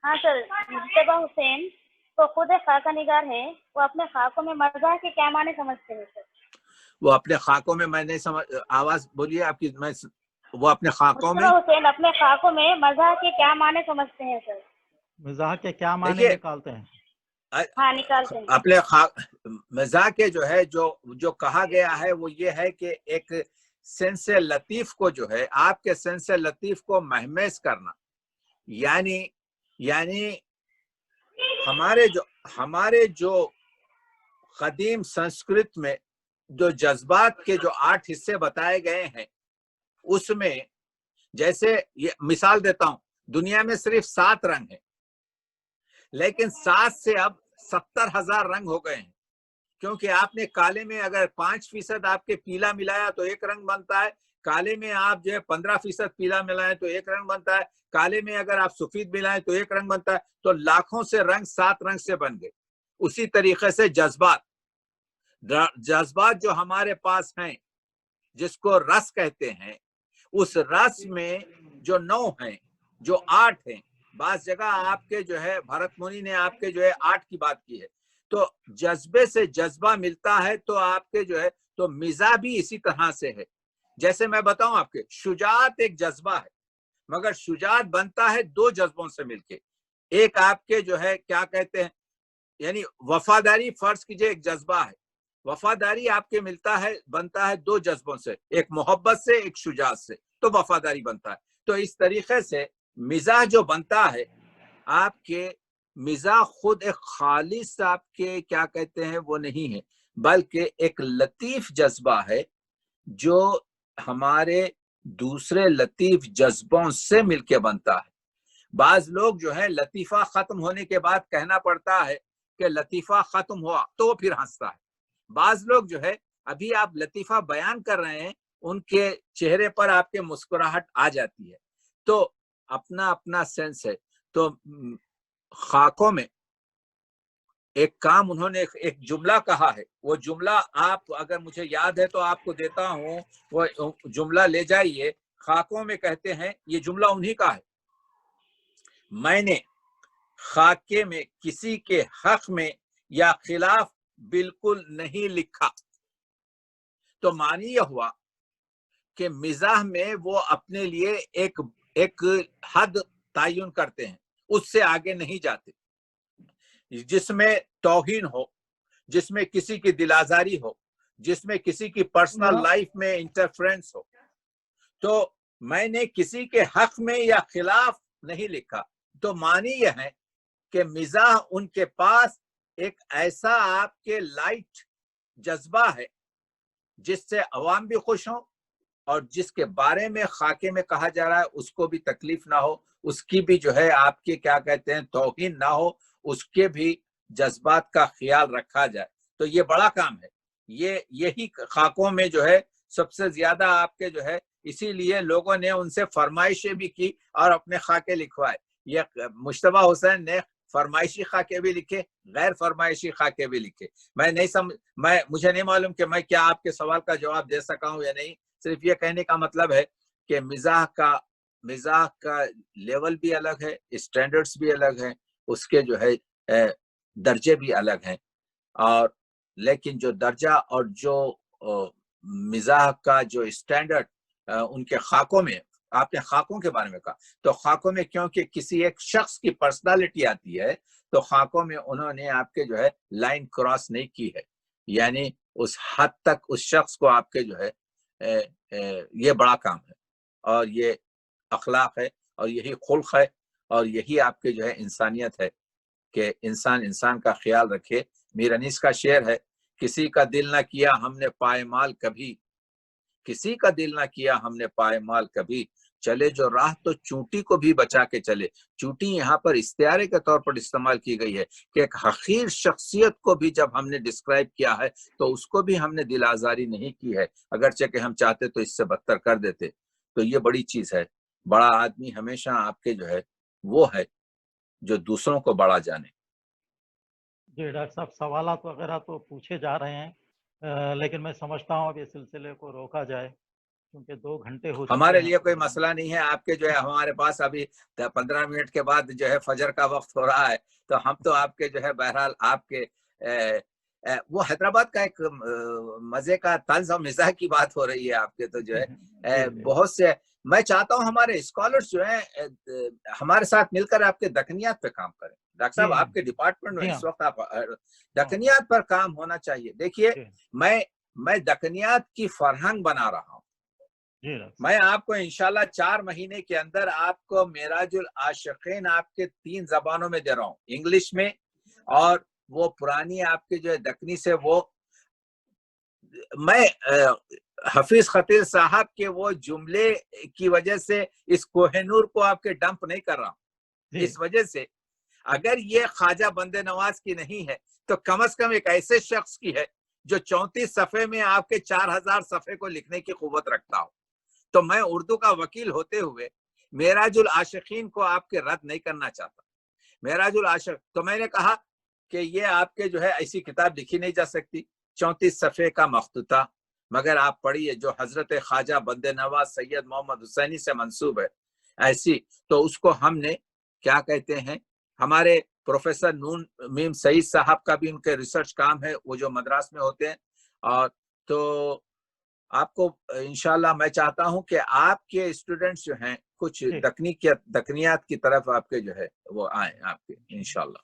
हाँ सर, मुश्तबा हुसैन तो खुद खाका निगार है, वो अपने खाकों में मज़ाह के क्या माने समझते हैं सर? वो अपने खाकों में, मैं नहीं समझ, आवाज बोलिए आपकी। मैं वो अपने खाकों में, मुश्तबा हुसैन अपने खाकों में मज़ाह के क्या माने समझते हैं सर? मज़ाह के क्या माने निकालते हैं? हाँ, निकालते हैं। अपने मज़ाह के जो है जो कहा गया है वो ये है कि एक सेंस लतीफ को जो है, आपके सेंस लतीफ को महमेज करना, यानी हमारे जो कदीम संस्कृत में जो जज्बात के जो 8 हिस्से बताए गए हैं, उसमें जैसे ये मिसाल देता हूं, दुनिया में सिर्फ 7 रंग हैं, लेकिन 7 से अब 70,000 रंग हो गए हैं, क्योंकि आपने काले में अगर 5% आपके पीला मिलाया तो एक रंग बनता है, काले में आप जो है 15% पीला मिलाएं तो एक रंग बनता है, काले में अगर आप सफेद मिलाएं तो एक रंग बनता है, तो लाखों से रंग 7 रंग से बन गए। उसी तरीके से जज्बात जो हमारे पास हैं, जिसको रस कहते हैं, उस रस में जो 9 हैं, जो 8 हैं, बास जगह आपके जो है भरत मुनि ने आपके जो है 8 की बात की है। तो जज्बे से जज्बा मिलता है, तो आपके जो है तो मिजाज भी इसी तरह से है। जैसे मैं बताऊं आपके, शुजात एक जज्बा है, मगर शुजात बनता है 2 जज्बों से मिलके। एक आपके जो है क्या कहते हैं, यानी वफादारी फर्ज कीजिए एक जज्बा है, वफादारी आपके बनता है 2 जज्बों से, एक मोहब्बत से, एक शुजात से, तो वफादारी बनता है। तो इस तरीके से मिजाज जो बनता है, आपके मिजाज खुद एक खालिस आपके क्या कहते हैं वो नहीं है, बल्कि एक लतीफ जज्बा है जो हमारे दूसरे लतीफ जज्बों से मिलके बनता है। बाज लोग जो है लतीफा खत्म होने के बाद कहना पड़ता है कि लतीफा खत्म हुआ, तो वो फिर हंसता है। बाज लोग जो है, अभी आप लतीफा बयान कर रहे हैं, उनके चेहरे पर आपके मुस्कुराहट आ जाती है। तो अपना अपना सेंस है। तो खाकों में एक काम उन्होंने एक जुमला कहा है, वो जुमला आप अगर मुझे याद है तो आपको देता हूं, वो जुमला ले जाइए। खाकों में कहते हैं, ये जुमला उन्हीं का है, मैंने खाके में किसी के हक में या खिलाफ बिल्कुल नहीं लिखा। तो मानी यह हुआ कि मिजाह में वो अपने लिए एक हद तायुन करते हैं, उससे आगे नहीं जाते, जिसमें तौहीन हो, जिसमें किसी की दिलाजारी हो, जिसमें किसी की पर्सनल लाइफ में इंटरफेरेंस हो। तो मैंने किसी के हक में या खिलाफ नहीं लिखा। तो मानी यह है कि मिजाह उनके पास एक ऐसा आपके लाइट जज्बा है जिससे अवाम भी खुश हो, और जिसके बारे में खाके में कहा जा रहा है उसको भी तकलीफ ना हो, उसकी भी जो है आपके क्या कहते हैं तौहीन ना हो, उसके भी जज्बात का ख्याल रखा जाए। तो ये बड़ा काम है, यही खाकों में जो है सबसे ज्यादा आपके जो है, इसीलिए लोगों ने उनसे फरमाइशें भी की और अपने खाके लिखवाए। ये मुश्तबा हुसैन ने फरमाइशी खाके भी लिखे, गैर फरमाइशी खाके भी लिखे। मुझे नहीं मालूम कि मैं क्या आपके सवाल का जवाब दे सका हूं या नहीं। सिर्फ ये कहने का मतलब है कि मिजाह का लेवल भी अलग है, स्टैंडर्ड्स भी अलग हैं, उसके जो है दर्जे भी अलग हैं। और लेकिन जो दर्जा और जो मिजाह का जो स्टैंडर्ड उनके खाकों में, आपने खाकों के बारे में कहा, तो खाकों में क्योंकि किसी एक शख्स की पर्सनालिटी आती है, तो खाकों में उन्होंने आपके जो है लाइन क्रॉस नहीं की है, यानी उस हद तक उस शख्स को आपके जो है ये बड़ा काम है, और ये अखलाक है, और यही खुल्क है, और यही आपके जो है इंसानियत है कि इंसान का ख्याल रखे। मीर अनीस का शेर है, किसी का दिल ना किया हमने पायमाल कभी, किसी का दिल ना किया हमने पायमाल कभी, चले जो राह तो चूंटी को भी बचा के चले। चूंटी यहाँ पर इस्तियारे के तौर पर इस्तेमाल की गई है कि एक हकीर शख्सियत को भी जब हमने डिस्क्राइब किया है तो उसको भी हमने दिल आजारी नहीं की है, अगरचे कि हम चाहते तो इससे बदतर कर देते। तो ये बड़ी चीज है। बड़ा आदमी हमेशा आपके जो है वो है जो दूसरों को बड़ा जाने। जी डॉक्टर साहब, सवालात वगैरह तो पूछे जा रहे हैं, लेकिन मैं समझता हूँ अब इस सिलसिले को रोका जाए, क्योंकि 2 घंटे हो चुके हमारे हैं। लिए कोई मसला नहीं है। आपके जो है हमारे पास अभी 15 मिनट के बाद जो है फजर का वक्त हो रहा है, तो हम तो आपके जो है बहरहाल आपके वो हैदराबाद का एक मजे का तंज और मिजाह की बात हो रही है आपके, तो जो है बहुत से मैं चाहता हूं हमारे स्कॉलर्स जो है हमारे साथ मिलकर आपके दकनियात पे काम करें। डॉक्टर साहब, आपके डिपार्टमेंट में इस वक्त आप दकनियात पर काम होना चाहिए। देखिए, मैं दकनियात की फरहंग बना रहा हूँ, मैं आपको इंशाल्लाह 4 महीने के अंदर आपको मेराजुल आशिकीन आपके 3 जबानों में दे रहा हूँ, इंग्लिश में और वो पुरानी आपके जो है दक्कनी से वो मैं हफीज खतील साहब के वो जुमले की वजह से इस कोहिनूर को आपके डंप नहीं कर रहा हूँ। इस वजह से अगर ये ख्वाजा बंदे नवाज की नहीं है तो कम से कम एक ऐसे शख्स की है जो 34 सफ़े में आपके 4000 सफ़े को लिखने की कुव्वत रखता हो। तो मैं उर्दू का वकील होते हुए मेराजुल आशिकीन को आपके रद्द नहीं करना चाहता। मेराजुल आशिक तो मैंने कहा कि ये आपके जो है ऐसी किताब लिखी नहीं जा सकती, 34 सफ़े का मखतूता, मगर आप पढ़िए जो हजरत ख्वाजा बंदे नवाज सैयद मोहम्मद हुसैनी से मंसूब है ऐसी, तो उसको हमने क्या कहते हैं, हमारे प्रोफेसर नून मीम सईद साहब का भी उनके रिसर्च काम है, वो जो मद्रास में होते हैं। और तो आपको इंशाल्लाह मैं चाहता हूं कि आपके स्टूडेंट्स जो हैं कुछ दकनियात की तरफ आपके जो है वो आए आपके इंशाल्लाह।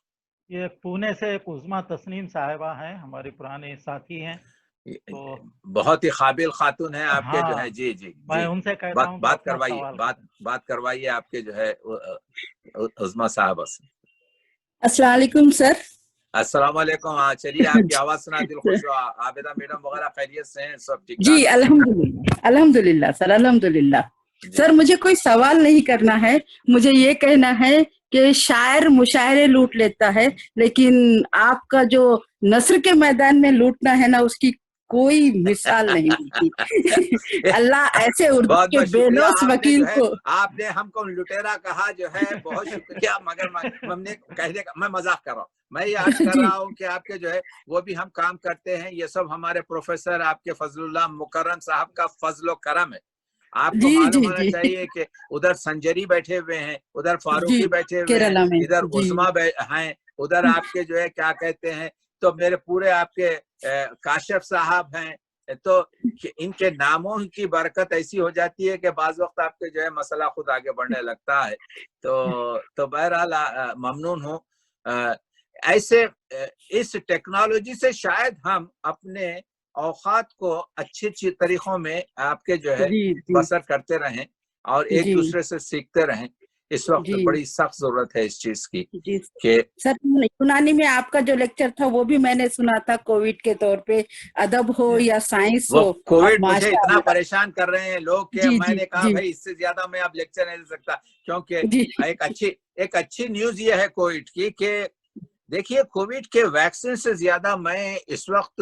ये पुणे से एक उज़मा तस्नीम साहिबा हैं, हमारे पुराने साथी हैं, तो बहुत ही काबिल खातून है आपके जो है। जी जी मैं उनसे कहता हूं बात करवाइए, बात करवाइए आपके जो है उज़मा साहबा से। अस्सलाम वालेकुम सर। अस्सलाम वालेकुम। हाँ चलिए, आपकी आवाज सुना दिल खुश हुआ। आबिदा मैडम वगैरह खैरियत से हैं, सब ठीक? जी अल्हम्दुलिल्लाह, अल्हम्दुलिल्लाह सर, अल्हम्दुलिल्लाह। सर मुझे कोई सवाल नहीं करना है, मुझे ये कहना है कि शायर मुशायरे लूट लेता है, लेकिन आपका जो नस्र के मैदान में लूटना है ना, उसकी कोई मिसाल नहीं मिलती। अल्लाह ऐसे उर्दू के बेलोस वकील को। आपने हमको लुटेरा कहा जो है, बहुत शुक्रिया, मगर हमने कहने का, मैं मजाक कर रहा हूँ। मैं ये अर्ज कर रहा हूँ कि आपके जो है वो भी हम काम करते हैं, ये सब हमारे प्रोफेसर आपके फजलुल्लाह मुकर्रम साहब का फजलो करम है। आपको मालूम होना चाहिए कि उधर संजरी बैठे हुए हैं, उधर फारूकी बैठे हुए हैं, इधर उस्मा हैं, उधर आपके जो है क्या कहते हैं, तो मेरे पूरे आपके काशिफ साहब हैं। तो इनके नामों की बरकत ऐसी हो जाती है कि बाज वक्त आपके जो है मसला खुद आगे बढ़ने लगता है। तो बहरहाल ममनून हूँ। ऐसे इस टेक्नोलॉजी से शायद हम अपने औकात को अच्छे तरीकों में आपके जो है बसर करते रहें और एक दूसरे से सीखते रहें। इस वक्त बड़ी सख्त जरूरत है इस चीज की कि सर यूनानी में आपका जो लेक्चर था वो भी मैंने सुना था, कोविड के तौर पे, अदब हो या साइंस हो। कोविड मुझे इतना परेशान कर रहे हैं लोग कि मैंने कहा भाई इससे ज्यादा मैं अब लेक्चर नहीं दे सकता, क्योंकि एक अच्छी न्यूज ये है कोविड की कि देखिए, कोविड के वैक्सीन से ज्यादा मैं इस वक्त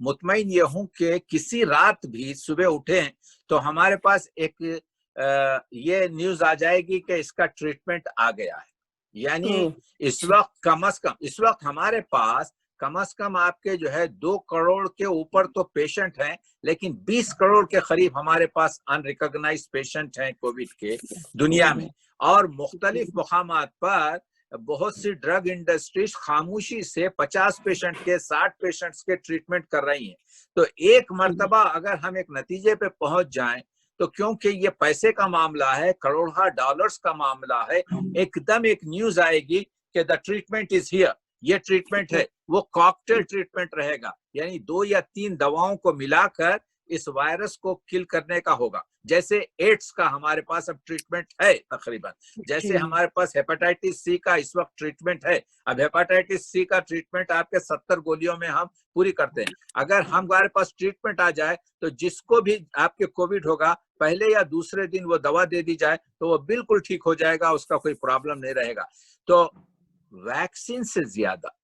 मुतमईन ये हूं कि किसी रात भी सुबह उठे तो हमारे पास एक ये न्यूज आ जाएगी कि इसका ट्रीटमेंट आ गया है। यानी इस वक्त हमारे पास कम से कम आपके जो है 2 करोड़ के ऊपर तो पेशेंट हैं, लेकिन 20 करोड़ के करीब हमारे पास अनरिकॉग्नाइज्ड पेशेंट हैं कोविड के दुनिया में। और मुख्तलिफ मुकामात पर बहुत सी ड्रग इंडस्ट्रीज खामोशी से 50 पेशेंट के 60 पेशेंट्स के ट्रीटमेंट कर रही हैं। तो एक मर्तबा अगर हम एक नतीजे पे पहुंच जाएं, तो क्योंकि ये पैसे का मामला है, करोड़ों डॉलर्स का मामला है, एकदम एक न्यूज आएगी कि द ट्रीटमेंट इज हियर, ये ट्रीटमेंट है, वो कॉकटेल ट्रीटमेंट रहेगा, यानी 2 या 3 दवाओं को मिलाकर इस वायरस को किल करने का होगा। जैसे एड्स का हमारे पास अब ट्रीटमेंट है तकरीबन, जैसे हमारे पास हेपेटाइटिस सी का इस वक्त ट्रीटमेंट है। अब हेपेटाइटिस सी का ट्रीटमेंट आपके 70 गोलियों में हम पूरी करते हैं। अगर हमारे पास ट्रीटमेंट आ जाए तो जिसको भी आपके कोविड होगा, पहले या दूसरे दिन वो दवा दे दी जाए तो वो बिल्कुल ठीक हो जाएगा, उसका कोई प्रॉब्लम नहीं रहेगा। तो वैक्सीन से ज्यादा,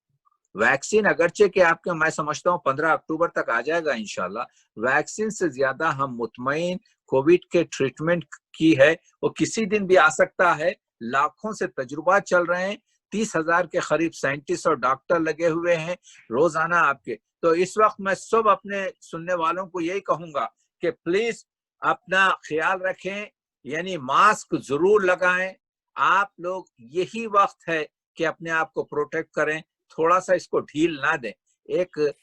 वैक्सीन अगरचे कि आपके मैं समझता हूँ 15 अक्टूबर तक आ जाएगा इंशाल्लाह, वैक्सीन से ज्यादा हम मुतमईन कोविड के ट्रीटमेंट की है। वो किसी दिन भी आ सकता है। लाखों से तजुर्बा चल रहे हैं, 30,000 के करीब साइंटिस्ट और डॉक्टर लगे हुए हैं रोजाना आपके। तो इस वक्त मैं सब अपने सुनने वालों को यही कहूंगा कि प्लीज अपना ख्याल रखें, यानी मास्क जरूर लगाएं। आप लोग यही वक्त है कि अपने आप को प्रोटेक्ट करें, थोड़ा सा इसको ढील ना दें। एक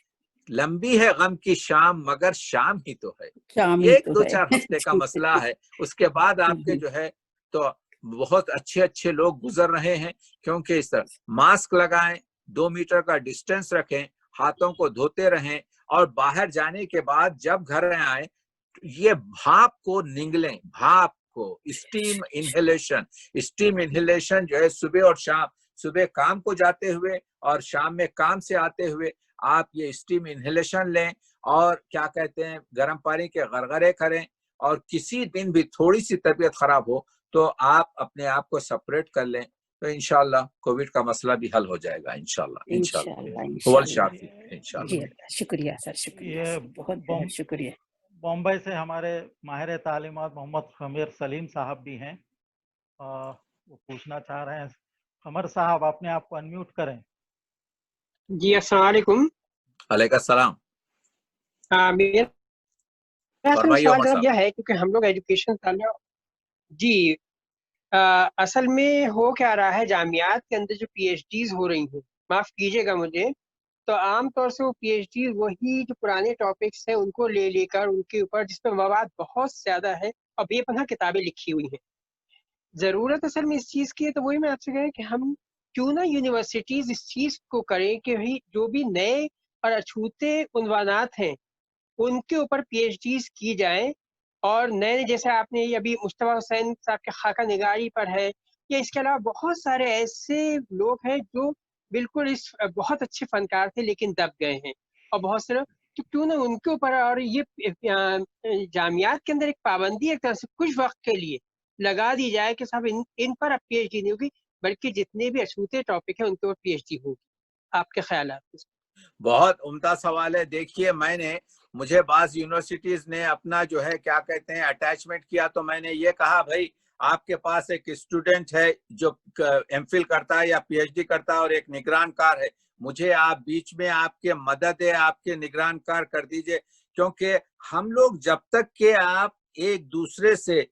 लंबी है गम की शाम, मगर शाम ही तो है, एक 2-4 हफ्ते का मसला है। उसके बाद आपके जो है तो बहुत अच्छे लोग गुजर रहे हैं, क्योंकि इस तरह मास्क लगाएं, 2 मीटर का डिस्टेंस रखें, हाथों को धोते रहें, और बाहर जाने के बाद जब घर आए یہ بھاپ کو نگلیں، بھاپ کو، اسٹیم انہیلیشن جو ہے صبح اور شام، صبح کام کو جاتے ہوئے اور شام میں کام سے آتے ہوئے آپ یہ اسٹیم انہیلیشن لیں، اور کیا کہتے ہیں گرم پانی کے غرغرے کریں، اور کسی دن بھی تھوڑی سی طبیعت خراب ہو تو آپ اپنے آپ کو سپریٹ کر لیں، تو انشاءاللہ کووڈ کا مسئلہ بھی حل ہو جائے گا انشاءاللہ۔ جی اللہ، شکریہ سر، شکریہ یہ سر، بہت بہت شکریہ۔ بمبئی سے ہمارے ماہر تعلیمات محمد خمیر سلیم صاحب بھی ہیں، وہ پوچھنا چاہ رہے ہیں۔ خمر صاحب اپنے آپ کو انمیوٹ کریں۔ جی السلام علیکم۔ علیکم السلام۔ میرا سوال ذرا یہ ہے، کیونکہ ہم لوگ ایجوکیشن جی اصل میں ہو کیا رہا ہے، جامعات کے اندر جو پی ایچ ڈیز ہو رہی ہیں، معاف کیجیے گا مجھے، تو عام طور سے وہ پی ایچ ڈیز وہی جو پرانے ٹاپکس ہیں ان کو لے کر ان کے اوپر، جس پہ مواد بہت زیادہ ہے اور بے پناہ کتابیں لکھی ہوئی ہیں۔ ضرورت اصل میں اس چیز کی ہے، تو وہی میں آپ سے کہوں کہ ہم کیوں نہ یونیورسٹیز اس چیز کو کریں کہ جو بھی نئے اور اچھوتے عنوانات ہیں ان کے اوپر پی ایچ ڈیز کی جائیں، اور نئے جیسے آپ نے ابھی مصطفیٰ حسین صاحب کے خاکہ نگاری پر ہے، یا اس کے علاوہ بہت سارے ایسے لوگ ہیں جو بالکل بہت اچھے فنکار تھے لیکن دب گئے ہیں، اور بہت سارے، تو کیوں نہ ان کے اوپر، اور یہ جامعات کے اندر ایک پابندی ایک طرح سے کچھ وقت کے لیے لگا دی جائے کہ صاحب ان پر اب پی ایچ ڈی نہیں ہوگی، بلکہ جتنے بھی اچھوتے ٹاپک ہیں ان کے اوپر پی ایچ ڈی ہوگی۔ آپ کے خیالات؟ بہت عمدہ سوال ہے۔ دیکھیے مجھے بعض یونیورسٹیز نے اپنا جو ہے کیا کہتے ہیں اٹیچمنٹ کیا، تو میں نے یہ کہا بھائی آپ کے پاس ایک اسٹوڈنٹ ہے جو ایم فل کرتا ہے یا پی ایچ ڈی کرتا ہے اور ایک نگران کار ہے، مجھے آپ بیچ میں آپ کے مدد ہے، آپ کے نگران کار کر دیجئے، کیونکہ ہم لوگ جب تک کہ آپ ایک دوسرے سے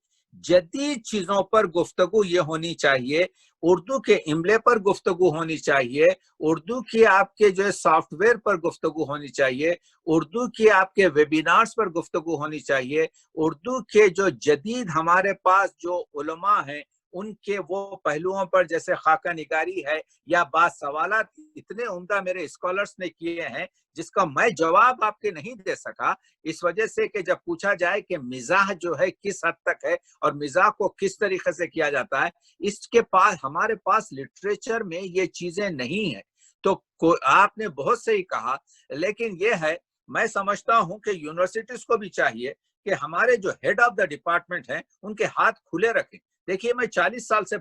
جدید چیزوں پر گفتگو یہ ہونی چاہیے، اردو کے املے پر گفتگو ہونی چاہیے، اردو کی آپ کے جو سافٹ ویئر پر گفتگو ہونی چاہیے، اردو کی آپ کے ویبینارز پر گفتگو ہونی چاہیے، اردو کے جو جدید ہمارے پاس جو علماء ہیں ان کے وہ پہلوؤں پر جیسے خاکہ نگاری ہے، یا بعض سوالات اتنے عمدہ میرے اسکالرز نے کیے ہیں جس کا میں جواب آپ کے نہیں دے سکا، اس وجہ سے کہ جب پوچھا جائے کہ مزاح جو ہے کس حد تک ہے اور مزاح کو کس طریقے سے کیا جاتا ہے، اس کے پاس ہمارے پاس لٹریچر میں یہ چیزیں نہیں ہیں۔ تو آپ نے بہت صحیح کہا، لیکن یہ ہے میں سمجھتا ہوں کہ یونیورسٹیز کو بھی چاہیے کہ ہمارے جو ہیڈ آف دا ڈپارٹمنٹ ہیں ان کے ہاتھ کھلے رکھیں۔ دیکھیے میں 40 سال سے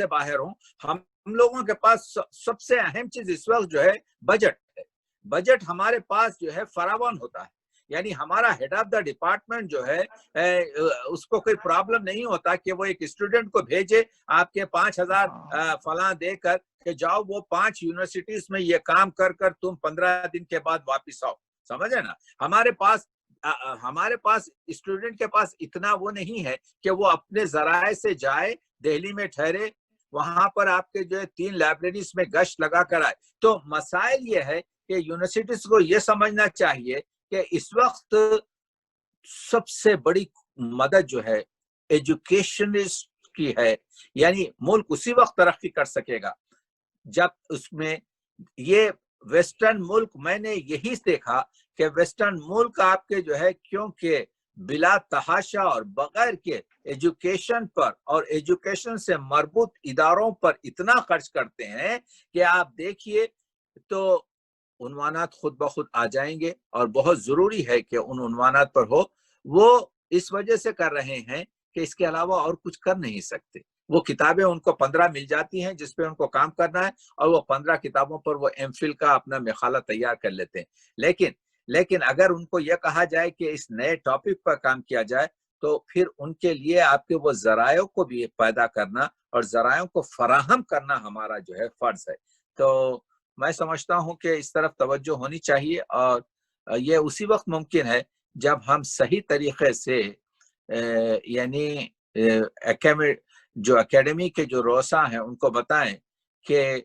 باہر ہوں، ہم لوگوں کے پاس سب سے اہم چیز اس وقت جو ہے بجٹ ہے۔ بجٹ ہمارے پاس جو ہے فراوان ہوتا ہے، یعنی ہمارا ہیڈ آف دا ڈپارٹمنٹ جو ہے اس کو کوئی پرابلم نہیں ہوتا کہ وہ ایک اسٹوڈنٹ کو بھیجے آپ کے 5000 فلاں دے کر کہ جاؤ وہ 5 یونیورسٹیز میں یہ کام کر تم 15 دن کے بعد واپس آؤ، سمجھے نا۔ ہمارے پاس اسٹوڈنٹ کے پاس اتنا وہ نہیں ہے کہ وہ اپنے ذرائع سے جائے، دہلی میں ٹھہرے، وہاں پر آپ کے جو ہے 3 لائبریریز میں گشت لگا کر آئے۔ تو مسائل یہ ہے کہ یونیورسٹیز کو یہ سمجھنا چاہیے کہ اس وقت سب سے بڑی مدد جو ہے ایجوکیشنسٹ کی ہے، یعنی ملک اسی وقت ترقی کر سکے گا جب اس میں یہ ویسٹرن ملک، میں نے یہی دیکھا کہ ویسٹرن ملک آپ کے جو ہے کیونکہ بلا تحاشا اور بغیر کے ایجوکیشن پر اور ایجوکیشن سے مربوط اداروں پر اتنا خرچ کرتے ہیں کہ آپ دیکھیے تو عنوانات خود بخود آ جائیں گے، اور بہت ضروری ہے کہ ان عنوانات پر ہو۔ وہ اس وجہ سے کر رہے ہیں کہ اس کے علاوہ اور کچھ کر نہیں سکتے۔ وہ کتابیں ان کو 15 مل جاتی ہیں جس پہ ان کو کام کرنا ہے، اور وہ 15 کتابوں پر وہ ایم فل کا اپنا مقالہ تیار کر لیتے ہیں۔ لیکن اگر ان کو یہ کہا جائے کہ اس نئے ٹاپک پر کام کیا جائے تو پھر ان کے لیے آپ کے وہ ذرائع کو بھی پیدا کرنا اور ذرائع کو فراہم کرنا ہمارا جو ہے فرض ہے۔ تو میں سمجھتا ہوں کہ اس طرف توجہ ہونی چاہیے، اور یہ اسی وقت ممکن ہے جب ہم صحیح طریقے سے یعنی جو اکیڈمی کے جو رؤساء ہیں ان کو بتائیں کہ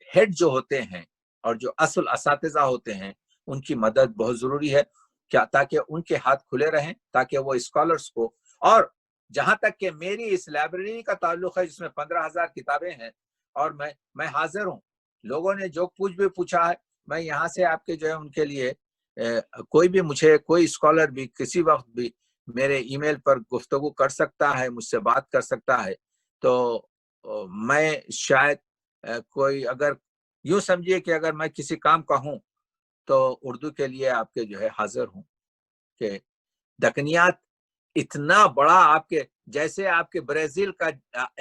ہیڈ جو ہوتے ہیں اور جو اصل اساتذہ ہوتے ہیں ان کی مدد بہت ضروری ہے، کیا تاکہ ان کے ہاتھ کھلے رہیں، تاکہ وہ اسکالرز کو، اور جہاں تک کہ میری اس لائبریری کا تعلق ہے جس میں 15,000 کتابیں ہیں، اور میں حاضر ہوں، لوگوں نے جو کچھ بھی پوچھا ہے میں یہاں سے آپ کے جو ہے ان کے لیے कोई भी मुझे, कोई स्कॉलर भी किसी वक्त भी मेरे ईमेल पर गुफ्तगू कर सकता है, मुझसे बात कर सकता है। तो मैं शायद कोई, अगर यूं समझिए कि अगर मैं किसी काम का हूं तो उर्दू के लिए आपके जो है हाजिर हूं। कि दकनियात इतना बड़ा, आपके जैसे आपके ब्राजील का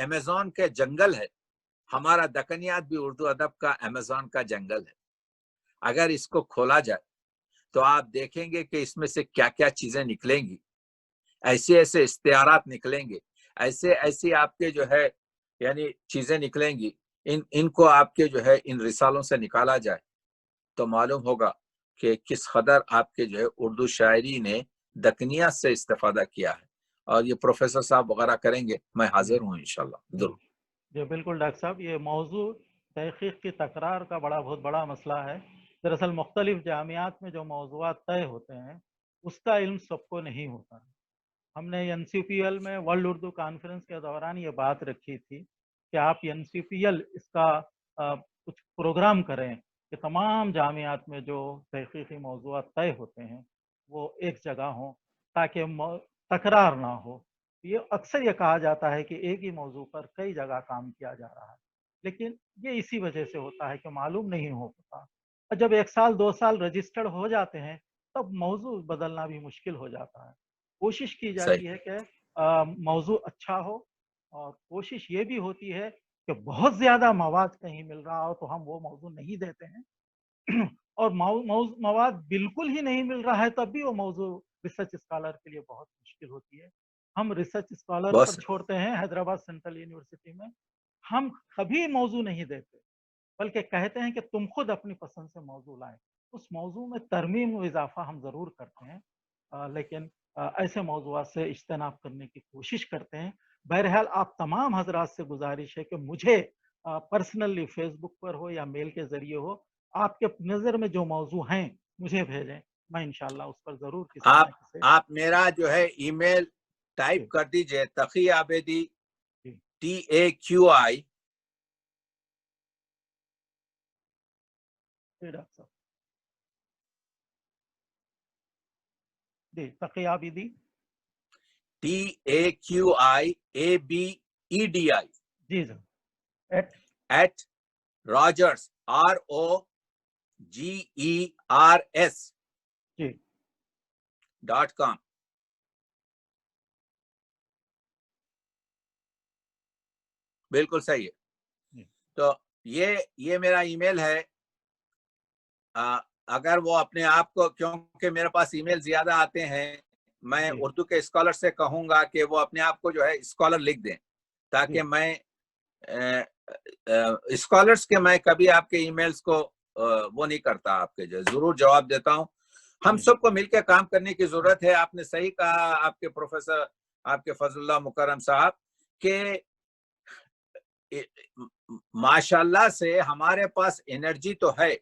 अमेज़न के जंगल है, हमारा दकनियात भी उर्दू अदब का अमेज़न का जंगल है। अगर इसको खोला जाए तो आप देखेंगे कि इसमें से क्या क्या चीजें निकलेंगी, ऐसे ऐसे इस्तियारात निकलेंगे, ऐसे ऐसी आपके जो है यानी चीजें निकलेंगी। इनको आपके जो है इन रिसालों से निकाला जाए तो मालूम होगा कि किस कदर आपके जो है उर्दू शायरी ने दकनियात से इस्तेफादा किया है। और ये प्रोफेसर साहब वगैरह करेंगे, मैं हाजिर हूँ इंशाल्लाह। जरूर जी बिल्कुल डॉक्टर साहब, ये मौजू तहकीक की तकरार का बहुत बड़ा मसला है। दरअसल मुख्तलिफ जामियात में जो मौज़ूआत तय होते हैं उसका इल्म सबको नहीं होता है। हमने NCPL में वर्ल्ड उर्दू कॉन्फ्रेंस के दौरान ये बात रखी थी कि आप NCPL इसका कुछ प्रोग्राम करें कि तमाम जामियात में जो तहकीकी मौज़ूआत तय होते हैं वो एक जगह हों ताकि तकरार ना हो। ये अक्सर ये कहा जाता है कि एक ही मौजू पर कई जगह काम किया जा रहा है, लेकिन ये इसी वजह से होता है कि मालूम नहीं हो पाता। और जब 1 साल 2 साल रजिस्टर्ड हो जाते हैं तब मौजू बदलना भी मुश्किल हो जाता है। कोशिश की जाती है कि मौजू अच्छा हो, और कोशिश ये भी होती है कि बहुत ज़्यादा मवाद कहीं मिल रहा हो तो हम वो मौजू नहीं देते हैं और मवाद बिल्कुल ही नहीं मिल रहा है तब भी वो मौजू रिसर्च स्कॉलर के लिए बहुत मुश्किल होती है। हम रिसर्च स्कॉलर पर छोड़ते हैं हैदराबाद सेंट्रल यूनिवर्सिटी में, हम कभी मौजू नहीं देते बल्कि कहते हैं कि तुम खुद अपनी पसंद से मौजू लाएं। उस मौजू में तरमीम व इजाफा हम ज़रूर करते हैं, लेकिन ऐसे मौज़ूआत से इज्तनाब करने की कोशिश करते हैं। बहरहाल आप तमाम हजरात से गुजारिश है कि मुझे पर्सनली फेसबुक पर हो या मेल के ज़रिए हो, आपके नज़र में जो मौजू हैं मुझे भेजें, मैं इंशाल्लाह उस पर ज़रूर किसी न किसी। आप मेरा जो है ईमेल टाइप कर दीजिए, Taqi Abedi TAQI Taqi Abidi TAQI ABEDI ji sir at Rogers ROGERS .com। बिल्कुल सही है। तो ये मेरा ईमेल है। अगर वो अपने आप को, क्योंकि मेरे पास ईमेल ज्यादा आते हैं, मैं उर्दू के स्कॉलर से कहूंगा कि वो अपने आप को जो है स्कॉलर लिख दें, ताकि मैं स्कॉलर्स के मैं कभी आपके ईमेल्स को वो नहीं करता, आपके जो जरूर जवाब देता हूं। हम सबको मिलकर काम करने की जरूरत है। आपने सही कहा, आपके प्रोफेसर आपके फजलुल्लाह मुकर्रम साहब के माशाल्लाह से हमारे पास एनर्जी तो है,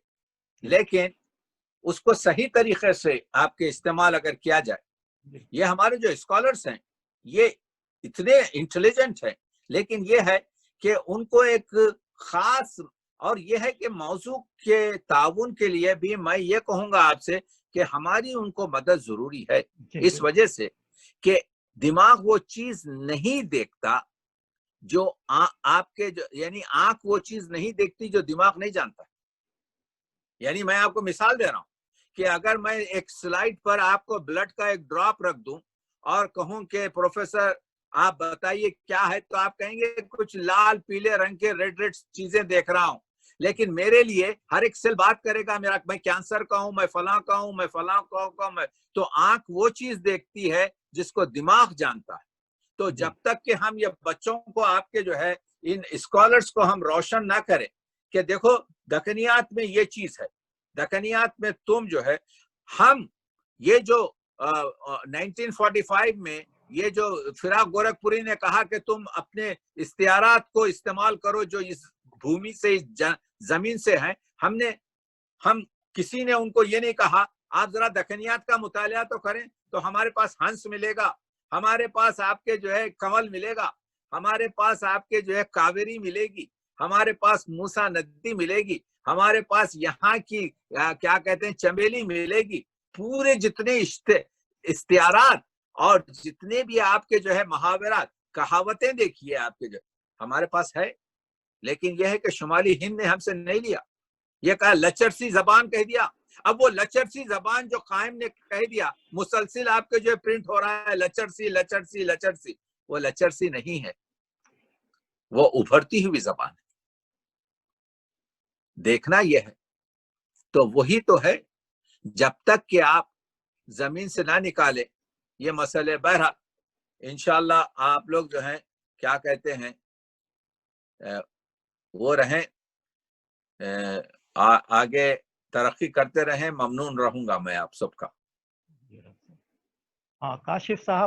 लेकिन उसको सही तरीके से आपके इस्तेमाल अगर किया जाए, ये हमारे जो स्कॉलर्स हैं ये इतने इंटेलिजेंट हैं, लेकिन ये है कि उनको एक खास, और ये है कि मौजू के ताउन के लिए भी मैं ये कहूंगा आपसे कि हमारी उनको मदद जरूरी है, इस वजह से कि दिमाग वो चीज नहीं देखता जो आपके जो, यानी आंख वो चीज नहीं देखती जो दिमाग नहीं जानता। यानी मैं आपको मिसाल दे रहा हूं कि अगर मैं एक स्लाइड पर आपको ब्लड का एक ड्रॉप रख दूं और कहूं कि प्रोफेसर आप बताइए क्या है, तो आप कहेंगे कुछ लाल पीले रंग के रेड चीजें देख रहा हूं, लेकिन मेरे लिए हर एक सेल बात करेगा, मेरा मैं कैंसर का हूं, मैं फलां का हूं, मैं फलां का हूं, तो आंख वो चीज देखती है जिसको दिमाग जानता है। तो जब तक कि हम ये बच्चों को, आपके जो है इन स्कॉलर्स को हम रोशन ना करें कि देखो दकनियात में ये चीज है, दकनियात में तुम जो है, हम ये जो 1945 में ये जो फिराक गोरखपुरी ने कहा कि तुम अपने इख्तियारात को इस्तेमाल करो जो इस भूमि से, इस जमीन से है, हम किसी ने उनको ये नहीं कहा आप जरा दकनियात का मुतालिया तो करें, तो हमारे पास हंस मिलेगा, हमारे पास आपके जो है कमल मिलेगा, हमारे पास आपके जो है कावेरी मिलेगी, हमारे पास मूसा नदी मिलेगी, हमारे पास यहाँ की क्या कहते हैं चमेली मिलेगी, पूरे जितने इश्तिहारात और जितने भी आपके जो है मुहावरात, कहावतें देखिए आपके जो हमारे पास है, लेकिन यह है कि शुमाली हिंद ने हमसे नहीं लिया। ये कहा लचरसी जबान कह दिया। अब वो लचरसी जबान जो कायम ने कह दिया, मुसलसिल आपके जो प्रिंट हो रहा है लचरसी लचरसी लचरसी, वो लचरसी नहीं है, वो उभरती हुई जबान है। देखना यह है, तो वही तो है, जब तक कि आप जमीन से ना निकाले ये मसले। बहरहाल इंशाल्लाह आप लोग जो हैं क्या कहते हैं वो रहें, आगे तरक्की करते रहें। ममनून रहूंगा मैं आप सबका। हाँ, काशिफ साहब